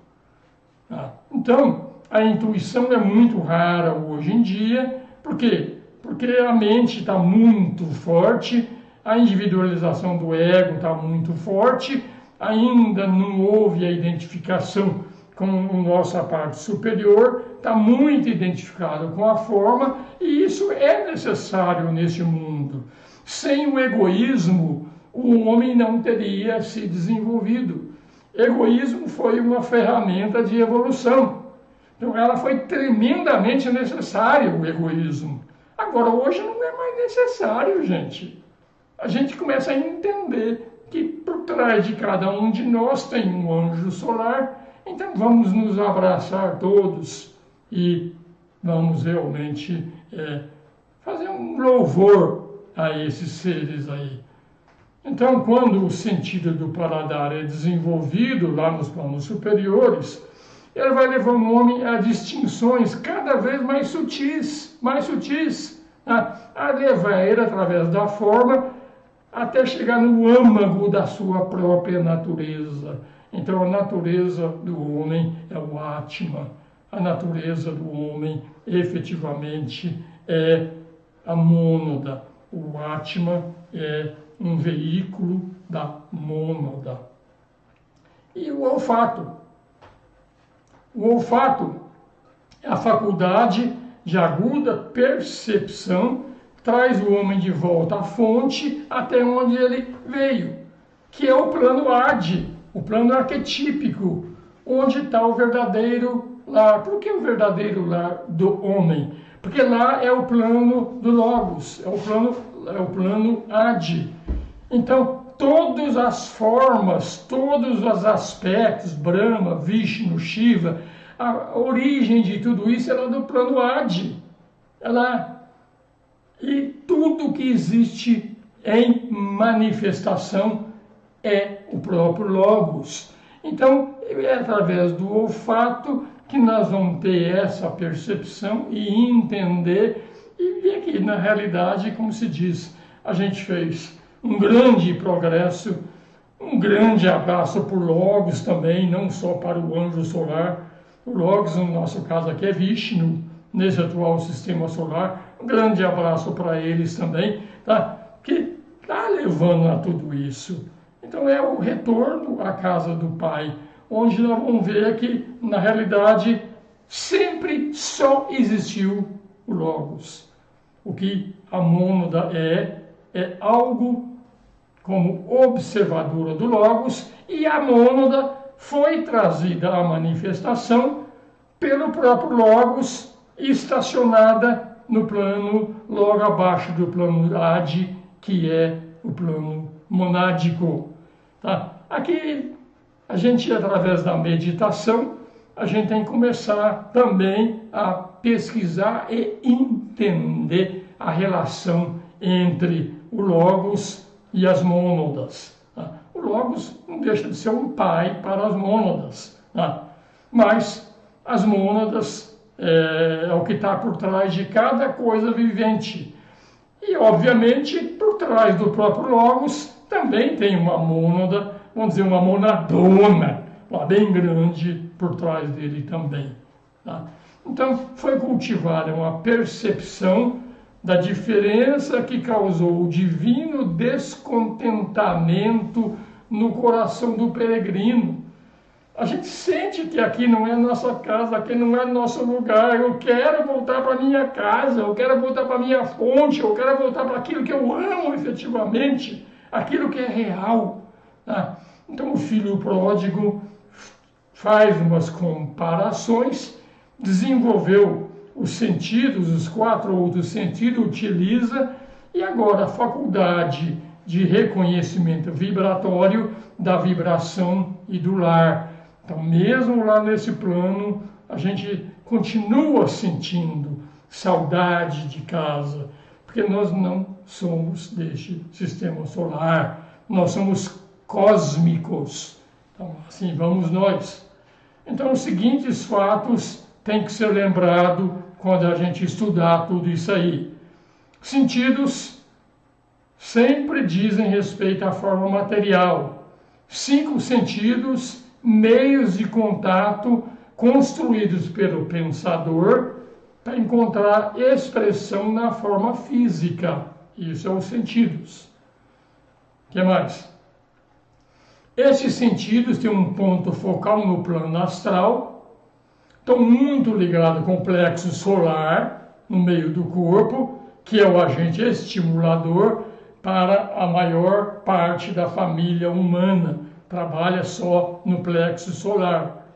Então, a intuição é muito rara hoje em dia. Por quê? Porque a mente está muito forte, a individualização do ego está muito forte, ainda não houve a identificação com a nossa parte superior, está muito identificado com a forma, e isso é necessário nesse mundo. Sem o egoísmo, o homem não teria se desenvolvido. Egoísmo foi uma ferramenta de evolução. Então ela foi tremendamente necessária, o egoísmo. Agora, hoje não é mais necessário, gente. A gente começa a entender que por trás de cada um de nós tem um anjo solar. Então vamos nos abraçar todos e vamos realmente fazer um louvor a esses seres aí. Então, quando o sentido do paladar é desenvolvido lá nos planos superiores, ele vai levar o homem a distinções cada vez mais sutis, a levar ele através da forma até chegar no âmago da sua própria natureza. Então, a natureza do homem é o Atma. A natureza do homem, efetivamente, é a mônada. O Atma é um veículo da mônada. E o olfato. O olfato é a faculdade de aguda percepção, traz o homem de volta à fonte, até onde ele veio, que é o plano Adi, o plano arquetípico, onde está o verdadeiro lar. Por que o verdadeiro lar do homem? Porque lá é o plano do Logos, é o plano Adi. Então, todas as formas, todos os aspectos, Brahma, Vishnu, Shiva, a origem de tudo isso é lá do plano Adi. E tudo que existe em manifestação é o próprio Logos. Então, é através do olfato que nós vamos ter essa percepção e entender e ver que, na realidade, como se diz, a gente fez um grande progresso, um grande abraço por Logos também, não só para o anjo solar. O Logos, no nosso caso aqui, é Vishnu, nesse atual sistema solar. Um grande abraço para eles também, tá? Que está levando a tudo isso. Então é o retorno à casa do Pai, onde nós vamos ver que, na realidade, sempre só existiu o Logos. O que a mônada é algo como observadora do Logos, e a mônada foi trazida à manifestação pelo próprio Logos, estacionada no plano logo abaixo do plano Adi, que é o plano monádico. Tá? Aqui, a gente, através da meditação, a gente tem que começar também a pesquisar e entender a relação entre o Logos e as mônadas. Tá? O Logos não deixa de ser um pai para as mônadas, tá? Mas as mônadas é o que está por trás de cada coisa vivente. E, obviamente, por trás do próprio Logos também tem uma mônada, vamos dizer, uma monadona, lá bem grande por trás dele também. Tá? Então, foi cultivada uma percepção da diferença que causou o divino descontentamento no coração do peregrino. A gente sente que aqui não é nossa casa, aqui não é nosso lugar. Eu quero voltar para minha casa, eu quero voltar para minha fonte, eu quero voltar para aquilo que eu amo efetivamente, aquilo que é real. Tá? Então o filho pródigo faz umas comparações, desenvolveu os sentidos, os 4 outros sentidos, utiliza, e agora a faculdade de reconhecimento vibratório da vibração e do lar. Então, mesmo lá nesse plano, a gente continua sentindo saudade de casa, porque nós não somos deste sistema solar, nós somos cósmicos. Então, assim vamos nós. Então, os seguintes fatos têm que ser lembrados quando a gente estudar tudo isso aí. Sentidos sempre dizem respeito à forma material. 5 sentidos, meios de contato construídos pelo pensador para encontrar expressão na forma física. Isso é os sentidos. O que mais? Esses sentidos têm um ponto focal no plano astral, estão muito ligados com o plexo solar, no meio do corpo, que é o agente estimulador, para a maior parte da família humana. Trabalha só no plexo solar.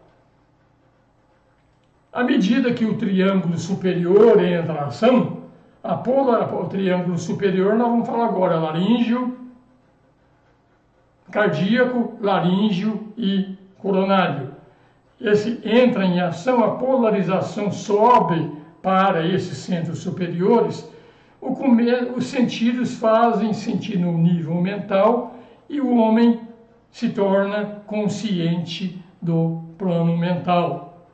À medida que o triângulo superior entra em ação, o triângulo superior nós vamos falar agora, laríngeo, cardíaco, laríngeo e coronário. Esse entra em ação, a polarização sobe para esses centros superiores, os sentidos fazem sentir no nível mental e o homem se torna consciente do plano mental.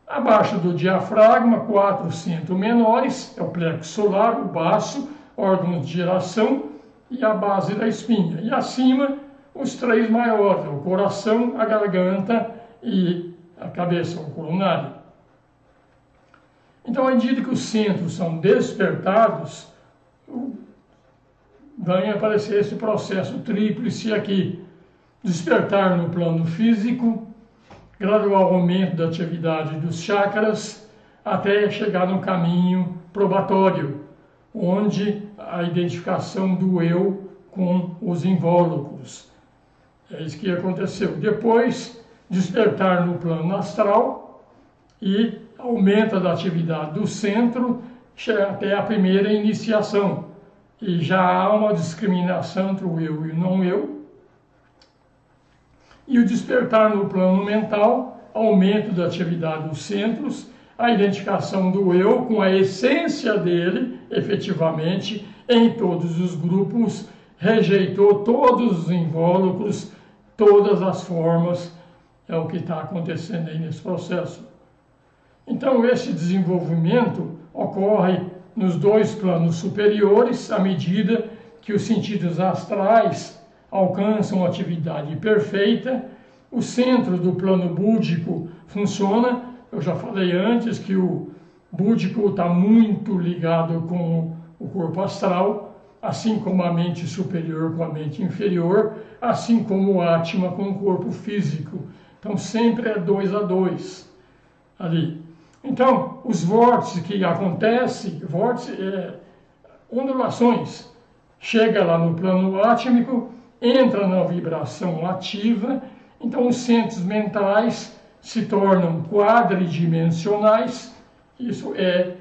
Abaixo do diafragma, 4 centros menores, é o plexo solar, o baço, órgãos de geração e a base da espinha. E acima, os 3 maiores, o coração, a garganta e a cabeça, o coronário. Então, à medida que os centros são despertados, vai aparecer esse processo tríplice aqui. Despertar no plano físico, gradual aumento da atividade dos chakras, até chegar no caminho probatório, onde a identificação do eu com os invólucros. É isso que aconteceu. Depois, despertar no plano astral e aumenta da atividade do centro, chega até a primeira iniciação. E já há uma discriminação entre o eu e o não eu. E o despertar no plano mental, aumento da atividade dos centros, a identificação do eu com a essência dele, efetivamente, em todos os grupos, rejeitou todos os invólucros, todas as formas, é o que está acontecendo aí nesse processo. Então, esse desenvolvimento ocorre nos 2 planos superiores, à medida que os sentidos astrais alcançam atividade perfeita, o centro do plano búdico funciona. Eu já falei antes que o búdico está muito ligado com o corpo astral, assim como a mente superior com a mente inferior, assim como o Atma com o corpo físico. Então sempre é 2 a 2 ali. Então, os vórtices que acontecem, ondulações, chega lá no plano átmico, entra na vibração ativa, então os centros mentais se tornam quadridimensionais. Isso é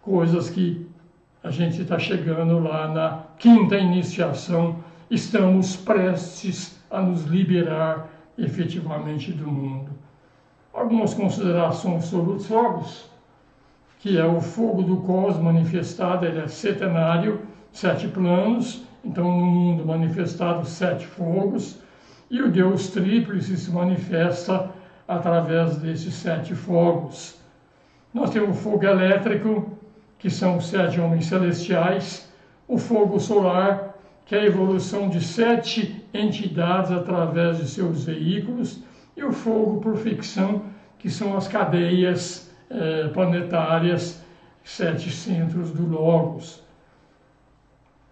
coisas que a gente está chegando lá na 5ª iniciação, estamos prestes a nos liberar efetivamente do mundo. Algumas considerações sobre os fogos, que é o fogo do cosmos manifestado, ele é setenário, 7 planos, então no mundo manifestado 7 fogos, e o Deus tríplice se manifesta através desses 7 fogos. Nós temos o fogo elétrico, que são os 7 homens celestiais, o fogo solar, que é a evolução de 7 entidades através de seus veículos, e o fogo por ficção, que são as cadeias planetárias, 7 centros do Logos.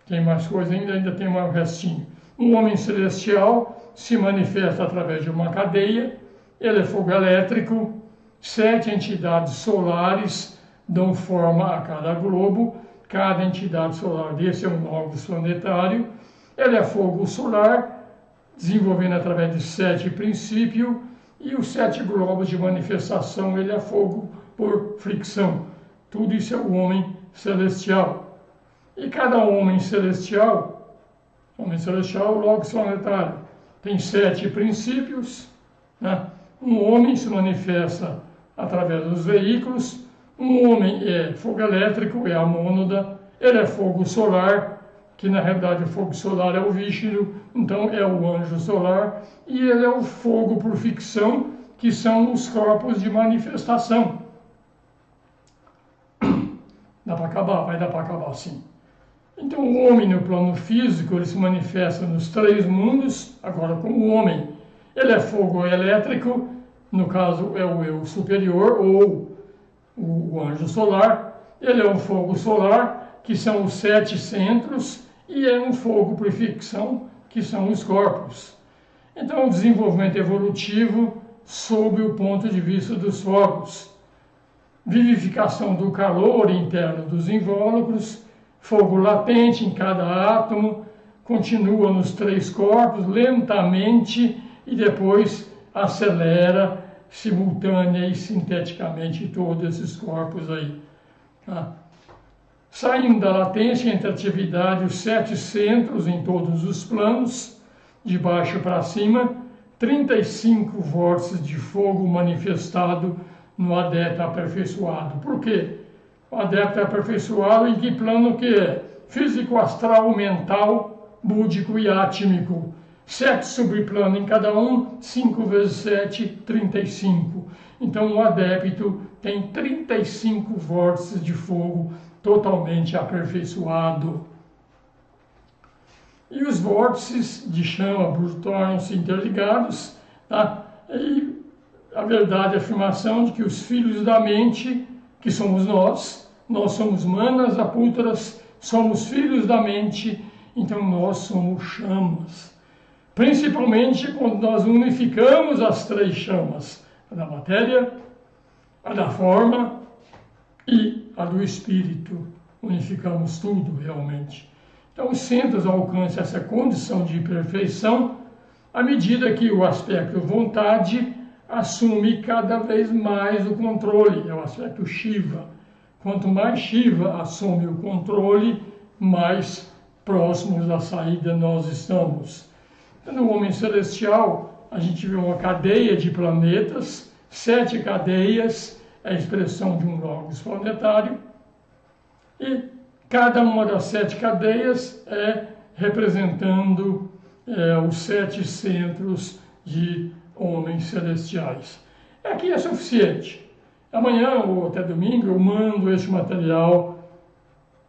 Tem mais coisa ainda tem um restinho. Um homem celestial se manifesta através de uma cadeia, ele é fogo elétrico, 7 entidades solares dão forma a cada globo, cada entidade solar desse é um Logos planetário, ele é fogo solar, desenvolvendo através de 7 princípios, e os 7 globos de manifestação, ele é fogo por fricção. Tudo isso é o homem celestial. E cada homem celestial, Logos planetário, tem 7 princípios, né? Um homem se manifesta através dos veículos, um homem é fogo elétrico, é a mônada, ele é fogo solar, que na realidade o fogo solar é o Vishnu, então é o anjo solar, e ele é o fogo por ficção, que são os corpos de manifestação. Dá para acabar? Vai dar para acabar sim. Então o homem no plano físico, ele se manifesta nos 3 mundos, agora como homem, ele é fogo elétrico, no caso é o eu superior, ou o anjo solar, ele é um fogo solar, que são os 7 centros, e é um fogo por ficção, que são os corpos. Então, o desenvolvimento evolutivo sob o ponto de vista dos fogos. Vivificação do calor interno dos invólucros, fogo latente em cada átomo, continua nos 3 corpos lentamente e depois acelera simultânea e sinteticamente todos esses corpos aí. Tá? Saindo da latência entre atividade os 7 centros em todos os planos, de baixo para cima, 35 vórtices de fogo manifestado no adepto aperfeiçoado. Por quê? O adepto aperfeiçoado em que plano que é? Físico, astral, mental, búdico e átmico. 7 subplanos em cada um, 5 vezes 7, 35. Então o adepto tem 35 vórtices de fogo totalmente aperfeiçoado. E os vórtices de chama tornam-se interligados, tá? E a verdade, a afirmação de que os filhos da mente, que somos nós somos manas, apútaras, somos filhos da mente, então nós somos chamas. Principalmente quando nós unificamos as 3 chamas, a da matéria, a da forma e a do espírito. Unificamos tudo realmente. Então os centros alcançam essa condição de perfeição à medida que o aspecto vontade assume cada vez mais o controle, é o aspecto Shiva. Quanto mais Shiva assume o controle, mais próximos da saída nós estamos. No homem celestial, a gente vê uma cadeia de planetas, 7 cadeias, é a expressão de um logos planetário, e cada uma das 7 cadeias é representando os 7 centros de homens celestiais. Aqui é suficiente. Amanhã ou até domingo eu mando esse material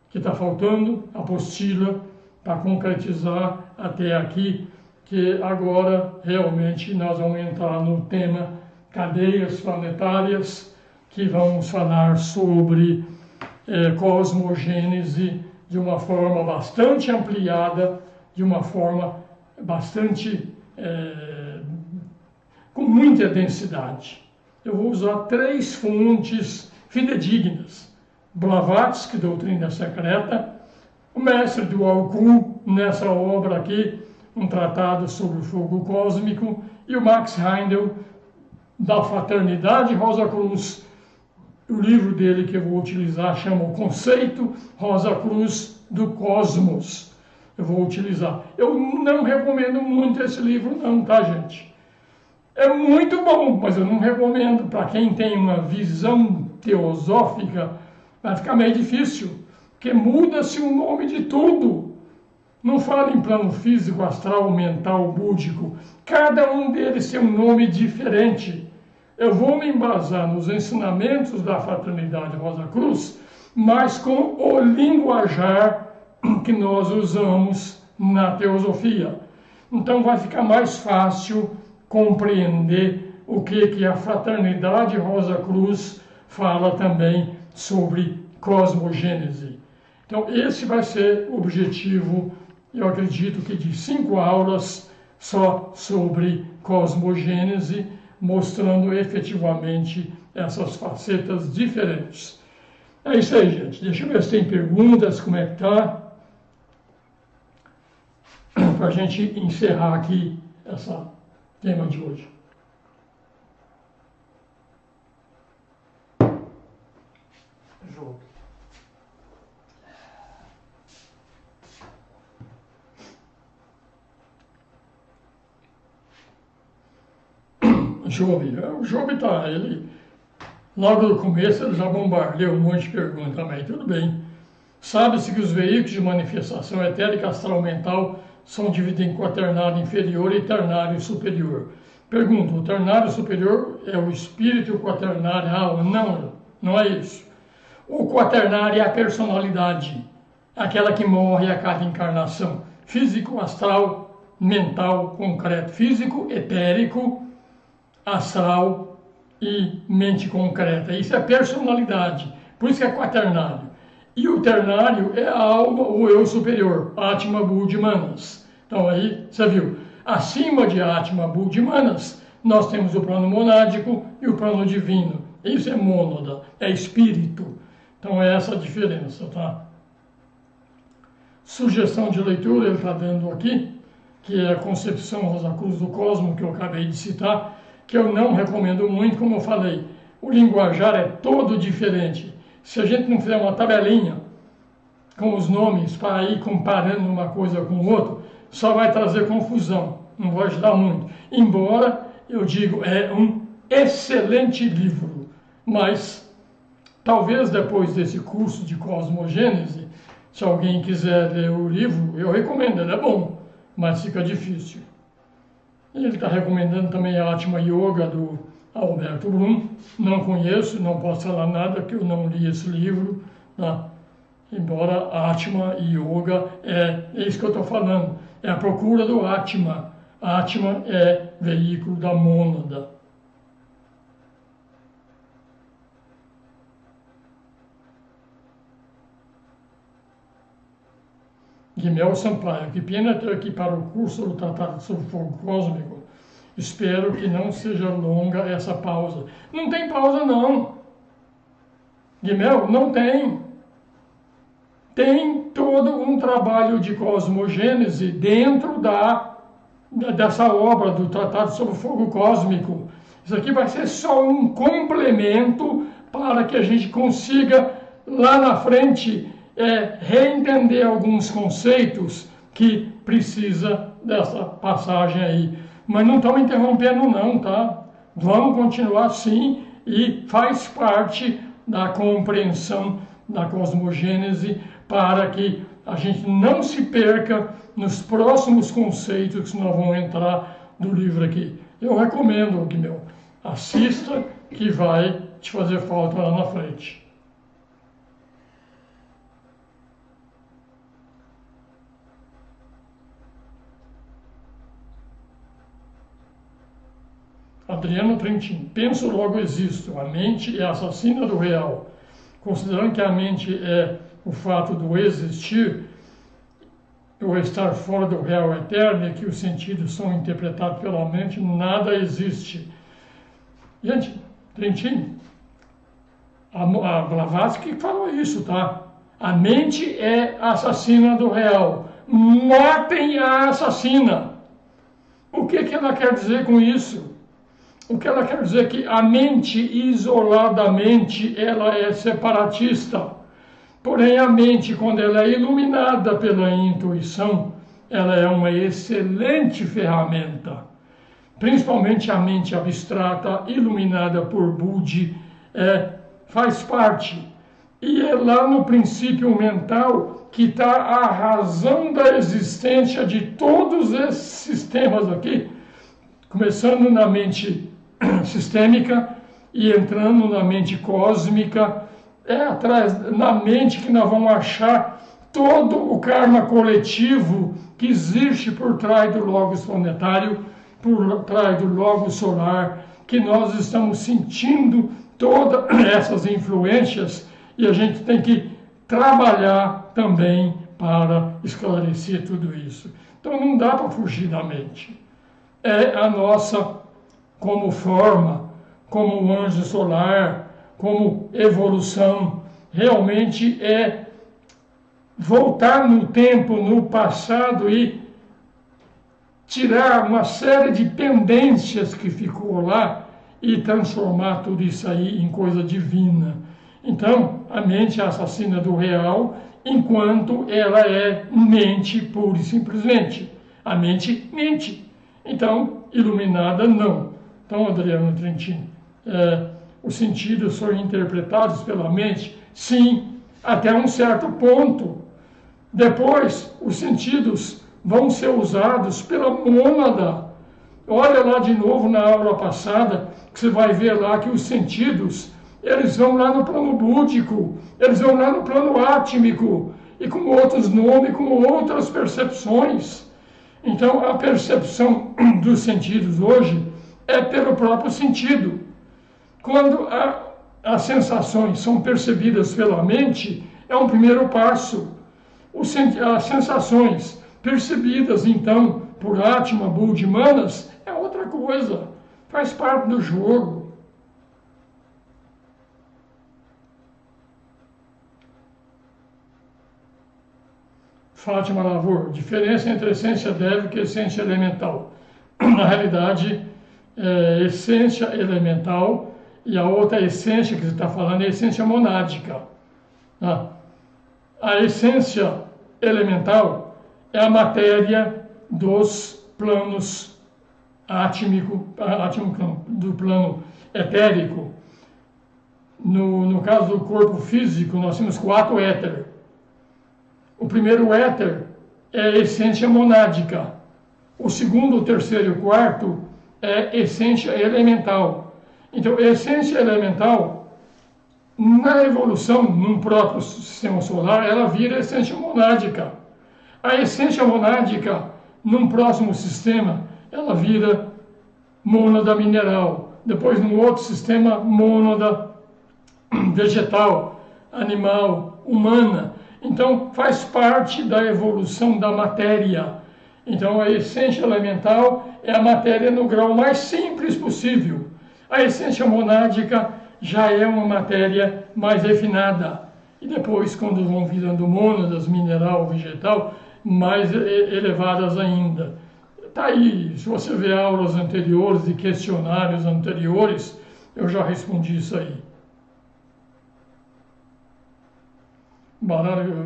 que está faltando, a apostila, para concretizar até aqui, que agora realmente nós vamos entrar no tema cadeias planetárias, que vamos falar sobre cosmogênese de uma forma bastante ampliada, de uma forma bastante com muita densidade. Eu vou usar 3 fontes fidedignas. Blavatsky, Doutrina Secreta, o mestre do Alcu, nessa obra aqui, um tratado sobre o fogo cósmico, e o Max Heindel, da Fraternidade Rosa Cruz. O livro dele que eu vou utilizar chama O Conceito Rosa Cruz do Cosmos. Eu vou utilizar. Eu não recomendo muito esse livro não, tá, gente? É muito bom, mas eu não recomendo. Para quem tem uma visão teosófica, vai ficar meio difícil, porque muda-se o nome de tudo. Não fala em plano físico, astral, mental, búdico. Cada um deles tem um nome diferente. Eu vou me embasar nos ensinamentos da Fraternidade Rosa Cruz, mas com o linguajar que nós usamos na teosofia. Então vai ficar mais fácil compreender o que a Fraternidade Rosa Cruz fala também sobre cosmogênese. Então esse vai ser o objetivo, eu acredito que de 5 aulas só sobre cosmogênese, mostrando efetivamente essas facetas diferentes. É isso aí, gente. Deixa eu ver se tem perguntas, como é que tá, para a gente encerrar aqui esse tema de hoje. Jogo. Job. O Job tá, ele, logo no começo, ele já bombardeou um monte de perguntas também, tudo bem. Sabe-se que os veículos de manifestação etérica astral mental são divididos em quaternário inferior e ternário superior. Pergunta, o ternário superior é o espírito e o quaternário é a alma? Não, não é isso. O quaternário é a personalidade, aquela que morre a cada encarnação. Físico, astral, mental, concreto. Físico, etérico, astral e mente concreta. Isso é personalidade, por isso que é quaternário. E o ternário é a alma, o eu superior, Atma Buddhi Manas. Então aí, você viu, acima de Atma Buddhi Manas, nós temos o plano monádico e o plano divino. Isso é mônada, é espírito. Então é essa a diferença, tá? sugestão de leitura ele está dando aqui, que é a Concepção Rosa Cruz do Cosmo, que eu acabei de citar, que eu não recomendo muito, como eu falei. O linguajar é todo diferente. Se a gente não fizer uma tabelinha com os nomes para ir comparando uma coisa com outra, só vai trazer confusão, não vai ajudar muito. Embora, eu digo, é um excelente livro, mas talvez depois desse curso de cosmogênese, se alguém quiser ler o livro, eu recomendo, ele é bom, mas fica difícil. Ele está recomendando também a Atma Yoga do Alberto Blum. Não conheço, não posso falar nada, que eu não li esse livro, tá? Embora Atma Yoga é isso que eu estou falando, é a procura do Atma. Atma é veículo da mônada. Guimel Sampaio, que pena ter aqui para o curso do Tratado sobre Fogo Cósmico. Espero que não seja longa essa pausa. Não tem pausa, não. Guimel, não tem. Tem todo um trabalho de cosmogênese dentro dessa obra do Tratado sobre Fogo Cósmico. Isso aqui vai ser só um complemento para que a gente consiga, lá na frente, reentender alguns conceitos que precisa dessa passagem aí. Mas não estamos interrompendo não, tá? Vamos continuar sim e faz parte da compreensão da cosmogênese para que a gente não se perca nos próximos conceitos que nós vamos entrar do livro aqui. Eu recomendo, Guimel, assista que vai te fazer falta lá na frente. Adriano Trentin, penso logo existo, a mente é a assassina do real. Considerando que a mente é o fato do existir, ou estar fora do real eterno, e que os sentidos são interpretados pela mente, nada existe. Gente, Trentin, a Blavatsky falou isso, tá? A mente é a assassina do real. Matem a assassina. O que ela quer dizer com isso? O que ela quer dizer é que a mente, isoladamente, ela é separatista. Porém, a mente, quando ela é iluminada pela intuição, ela é uma excelente ferramenta. Principalmente a mente abstrata, iluminada por Budi, faz parte. E é lá no princípio mental que está a razão da existência de todos esses sistemas aqui, começando na mente sistêmica e entrando na mente cósmica, na mente que nós vamos achar todo o karma coletivo que existe por trás do logos planetário, por trás do logos solar, que nós estamos sentindo todas essas influências e a gente tem que trabalhar também para esclarecer tudo isso. Então não dá para fugir da mente. É a nossa, como forma, como anjo solar, como evolução, realmente é voltar no tempo, no passado e tirar uma série de pendências que ficou lá e transformar tudo isso aí em coisa divina. Então, a mente é assassina do real, enquanto ela é mente pura e simplesmente. A mente mente. Então, iluminada não. Então, Adriano Trentin, os sentidos são interpretados pela mente? Sim, até um certo ponto. Depois, os sentidos vão ser usados pela mônada. Olha lá de novo na aula passada, que você vai ver lá que os sentidos, eles vão lá no plano búdico, eles vão lá no plano átmico, e com outros nomes, com outras percepções. Então, a percepção dos sentidos hoje é pelo próprio sentido. Quando as sensações são percebidas pela mente, é um primeiro passo. As sensações percebidas, então, por Atma, Budi, Manas, é outra coisa. Faz parte do jogo. Fátima Lavor, diferença entre essência dévica e essência elemental. Na realidade, essência elemental e a outra essência que você está falando é a essência monádica. Tá? A essência elemental é a matéria dos planos átmico, do plano etérico. No caso do corpo físico, nós temos 4 éter. O primeiro éter é a essência monádica. O segundo, o terceiro e o quarto é essência elemental. Então, essência elemental, na evolução, num próprio sistema solar, ela vira essência monádica. A essência monádica, num próximo sistema, ela vira mônada mineral. Depois, num outro sistema, mônada vegetal, animal, humana. Então, faz parte da evolução da matéria. Então, a essência elemental é a matéria no grau mais simples possível. A essência monádica já é uma matéria mais refinada. E depois, quando vão virando mônadas, mineral, vegetal, mais elevadas ainda. Está aí, se você vê aulas anteriores e questionários anteriores, eu já respondi isso aí.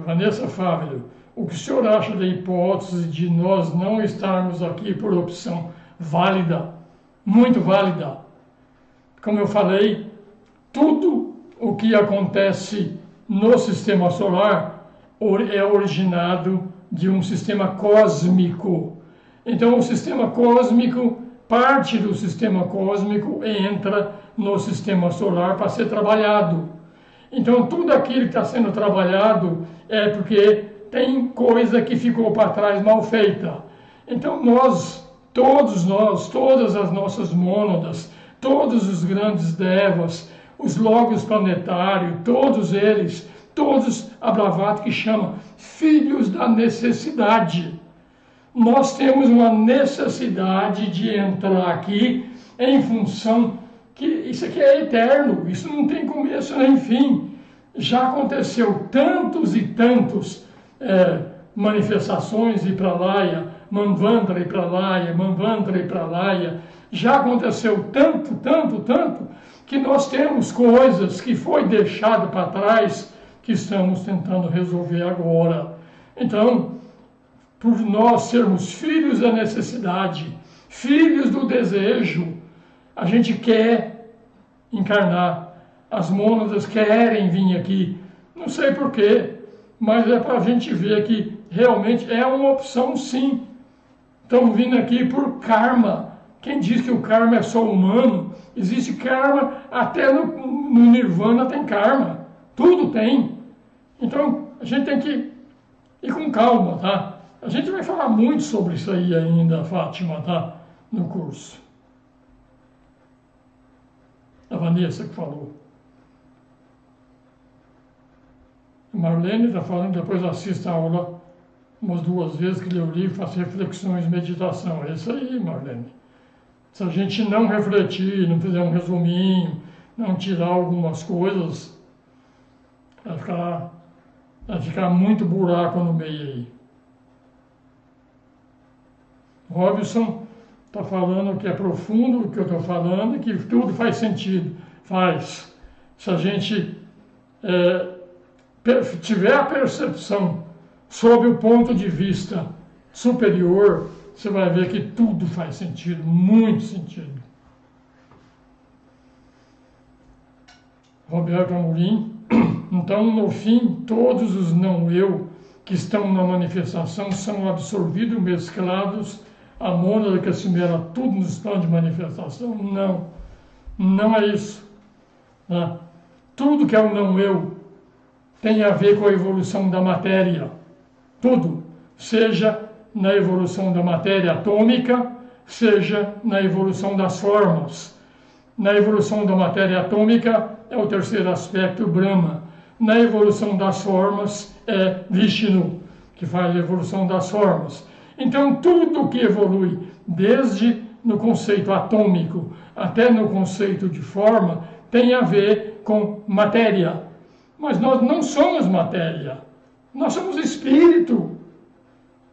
Vanessa Fávero, o que o senhor acha da hipótese de nós não estarmos aqui por opção válida? Muito válida. Como eu falei, tudo o que acontece no sistema solar é originado de um sistema cósmico. Então, o sistema cósmico, parte do sistema cósmico entra no sistema solar para ser trabalhado. Então, tudo aquilo que está sendo trabalhado é porque tem coisa que ficou para trás mal feita. Então, todas as nossas mônadas, todos os grandes devas, os logos planetários, todos eles, todos a Blavatsky que chama filhos da necessidade. Nós temos uma necessidade de entrar aqui em função que isso aqui é eterno, isso não tem começo nem fim. Já aconteceu tantos e tantos manifestações e pralaya, Manvantara e pralaya, Manvantara e pralaya. Já aconteceu tanto, que nós temos coisas que foi deixado para trás que estamos tentando resolver agora. Então, por nós sermos filhos da necessidade, filhos do desejo, a gente quer encarnar. As mônadas querem vir aqui. Não sei porquê, mas é para a gente ver que realmente é uma opção sim. Estamos vindo aqui por karma. Quem diz que o karma é só humano? Existe karma, até no nirvana tem karma. Tudo tem. Então, a gente tem que ir com calma, tá? A gente vai falar muito sobre isso aí ainda, Fátima, tá? No curso. A Vanessa que falou. A Marlene está falando, depois assista a aula umas 2 vezes que lê o livro, faça reflexões, meditação. É isso aí, Marlene. Se a gente não refletir, não fizer um resuminho, não tirar algumas coisas, vai ficar muito buraco no meio aí. Robson está falando que é profundo o que eu estou falando e que tudo faz sentido. Faz. Se a gente tiver a percepção sob o ponto de vista superior, você vai ver que tudo faz sentido, muito sentido. Roberto Amorim, então, no fim, todos os não-eu que estão na manifestação são absorvidos, mesclados, a mônada que assimila tudo nos planos de manifestação? Não, não é isso. Né? Tudo que é o não-eu tem a ver com a evolução da matéria. Tudo, seja na evolução da matéria atômica, seja na evolução das formas. Na evolução da matéria atômica é o terceiro aspecto, Brahma. Na evolução das formas é Vishnu, que faz a evolução das formas. Então, tudo que evolui, desde no conceito atômico até no conceito de forma, tem a ver com matéria. Mas nós não somos matéria, nós somos espírito.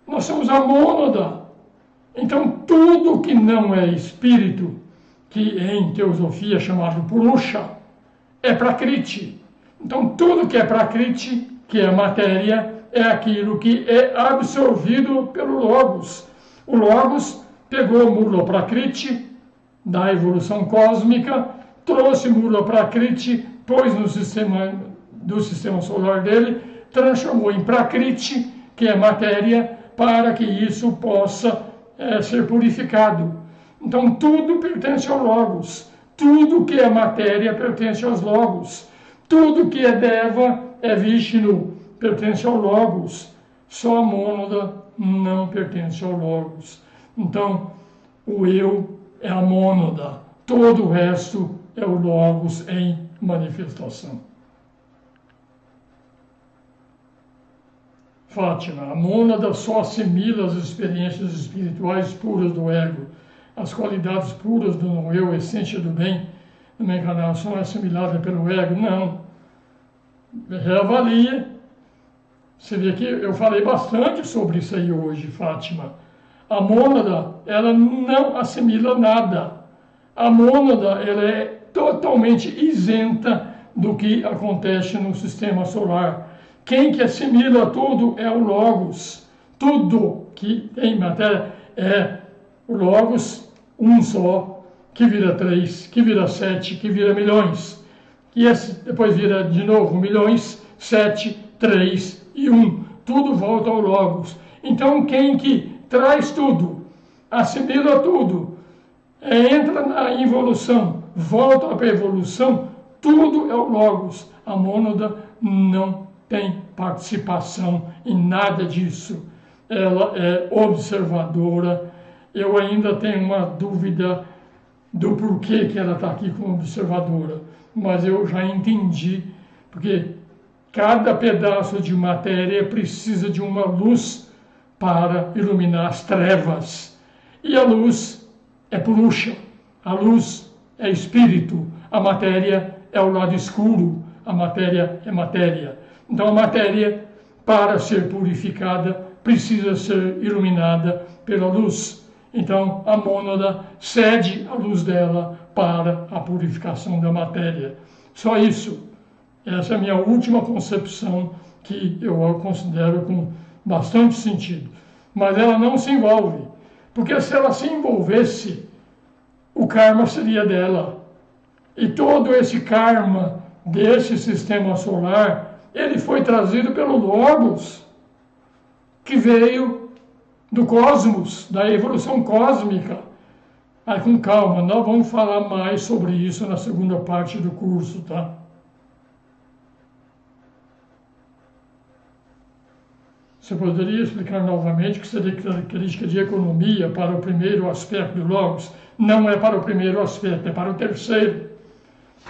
Nós somos a mônada. Então, tudo que não é espírito, que em teosofia é chamado Purusha, é Prakriti. Então, tudo que é Prakriti, que é matéria, é aquilo que é absorvido pelo Logos. O Logos pegou Mula Prakriti, da evolução cósmica, trouxe Mula Prakriti, pôs no sistema do sistema solar dele, transformou em Prakriti, que é matéria, para que isso possa ser purificado. Então, tudo pertence ao Logos. Tudo que é matéria pertence aos Logos. Tudo que é Deva é Vishnu, pertence ao Logos. Só a mônada não pertence ao Logos. Então, o eu é a mônada. Todo o resto é o Logos em manifestação. Fátima, a mônada só assimila as experiências espirituais puras do ego. As qualidades puras do eu, essência do bem, numa encarnação é assimilada pelo ego? Não. Reavalia. Você vê que eu falei bastante sobre isso aí hoje, Fátima. A mônada, ela não assimila nada. A mônada, ela é totalmente isenta do que acontece no sistema solar. Quem que assimila tudo é o Logos. Tudo que tem matéria é o Logos, um só, que vira 3, que vira 7, que vira milhões. E depois vira de novo milhões, 7, 3 e 1. Tudo volta ao Logos. Então quem que traz tudo, assimila tudo, entra na involução, volta para a evolução, tudo é o Logos. A mônada não tem participação em nada disso. Ela é observadora. Eu ainda tenho uma dúvida do porquê que ela está aqui como observadora, mas eu já entendi, porque cada pedaço de matéria precisa de uma luz para iluminar as trevas. E a luz é Purusha, a luz é espírito, a matéria é o lado escuro, a matéria é matéria. Então a matéria, para ser purificada, precisa ser iluminada pela luz. Então a mônada cede a luz dela para a purificação da matéria. Só isso. Essa é a minha última concepção, que eu considero com bastante sentido. Mas ela não se envolve, porque se ela se envolvesse, o karma seria dela. E todo esse karma desse sistema solar, ele foi trazido pelo Logos, que veio do cosmos, da evolução cósmica. Aí com calma, nós vamos falar mais sobre isso na segunda parte do curso, tá? Você poderia explicar novamente que seria característica de economia para o primeiro aspecto do Logos? Não é para o primeiro aspecto, é para o terceiro.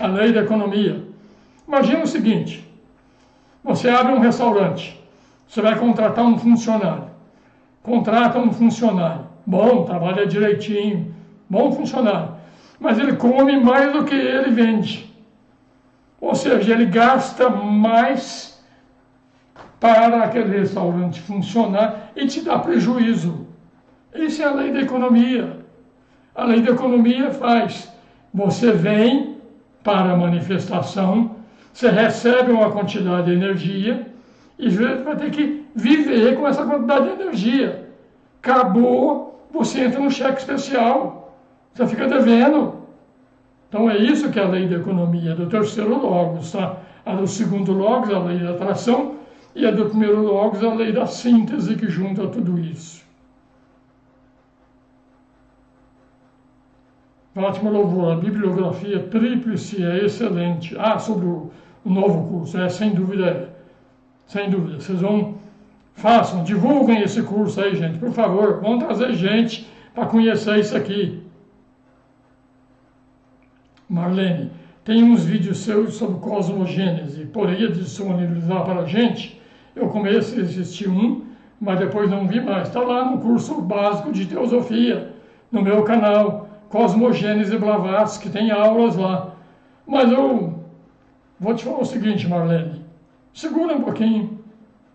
A lei da economia. Imagina o seguinte, você abre um restaurante, você vai contratar um funcionário. Contrata um funcionário, bom, trabalha direitinho, bom funcionário, mas ele come mais do que ele vende. Ou seja, ele gasta mais para aquele restaurante funcionar e te dá prejuízo. Isso é a lei da economia. A lei da economia faz, você vem para a manifestação, você recebe uma quantidade de energia e vai ter que viver com essa quantidade de energia. Acabou, você entra no cheque especial, você fica devendo. Então é isso que é a lei da economia, do terceiro Logos, tá? A do segundo Logos, a lei da atração, e a do primeiro Logos, a lei da síntese, que junta tudo isso. Fátima Louvor, a bibliografia tríplice é excelente. Sobre o novo curso, sem dúvida, sem dúvida. Vocês façam, divulguem esse curso aí, gente, por favor. Vão trazer gente para conhecer isso aqui. Marlene, tem uns vídeos seus sobre cosmogênese, poderia disponibilizar para a gente? Eu comecei a assistir mas depois não vi mais. Está lá no curso básico de teosofia, no meu canal, Cosmogênese Blavatsky, tem aulas lá. Mas eu vou te falar o seguinte, Marlene, segura um pouquinho,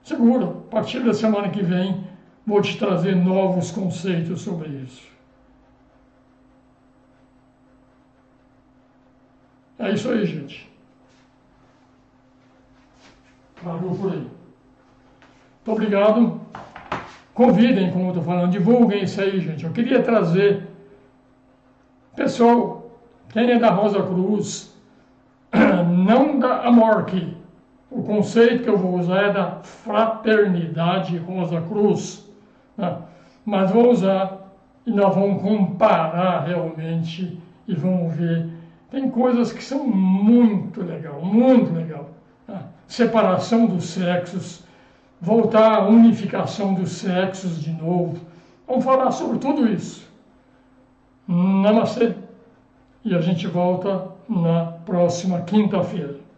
segura, a partir da semana que vem, vou te trazer novos conceitos sobre isso. É isso aí, gente. Parou por aí. Muito obrigado. Convidem, como eu estou falando, divulguem isso aí, gente. Eu queria trazer, pessoal, quem é da Rosa Cruz, não da Amorque. O conceito que eu vou usar é da Fraternidade Rosa Cruz, né? Mas vou usar e nós vamos comparar realmente e vamos ver. Tem coisas que são muito legal, né? Separação dos sexos, voltar à unificação dos sexos de novo. Vamos falar sobre tudo isso. Namastê. E a gente volta na próxima quinta-feira.